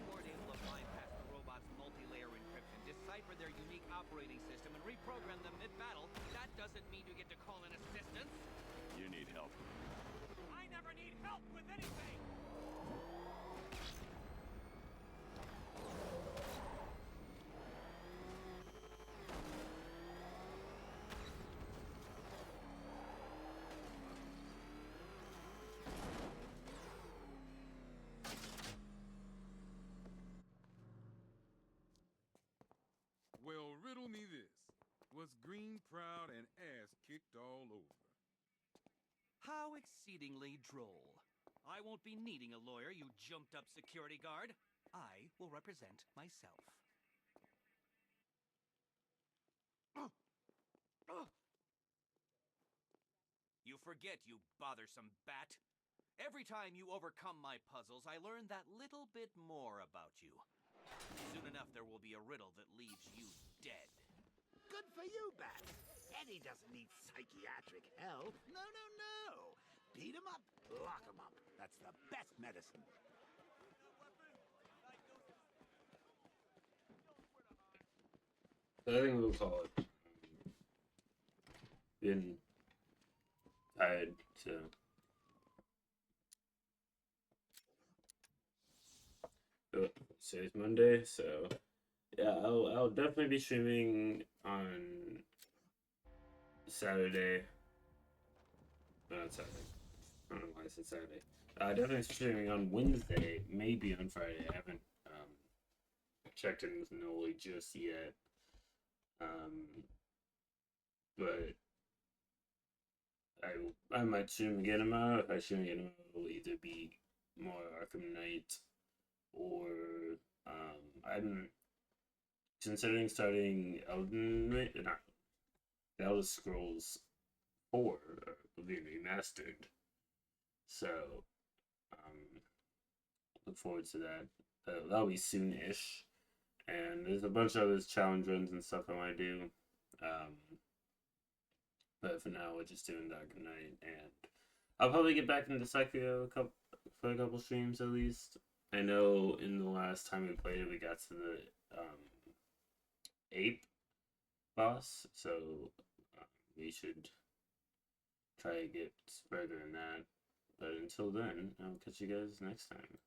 weren't able to bypass the robot's multi-layer encryption, decipher their unique operating system, and reprogram them mid-battle. That doesn't mean you get to call in assistance. You need help. I never need help with anything. Well, riddle me this. Was Green proud and ass kicked all over? How exceedingly droll. I won't be needing a lawyer, you jumped-up security guard. I will represent myself. You forget, you bothersome bat. Every time you overcome my puzzles, I learn that little bit more about you. Soon enough, there will be a riddle that leaves you dead. Good for you, Bat. Eddie doesn't need psychiatric help. No. Beat him up, lock him up. That's the best medicine. I think we'll call it. Been tired, so. So it's Monday, so yeah, I'll definitely be streaming on Saturday. No, not Saturday. I don't know why I said Saturday. Definitely streaming on Wednesday, maybe on Friday. I haven't checked in with Noli just yet. But I might stream again tomorrow. If I stream again tomorrow, it'll either be more Arkham Knight or I'm considering starting The Elder Scrolls 4 being remastered. So look forward to that. That'll be soon-ish. And there's a bunch of other challenge runs and stuff I want to do. But for now, we're just doing Arkham Knight, and I'll probably get back into Psycho for a couple streams at least. I know in the last time we played it, we got to the ape boss, so we should try to get further in that. But until then, I'll catch you guys next time.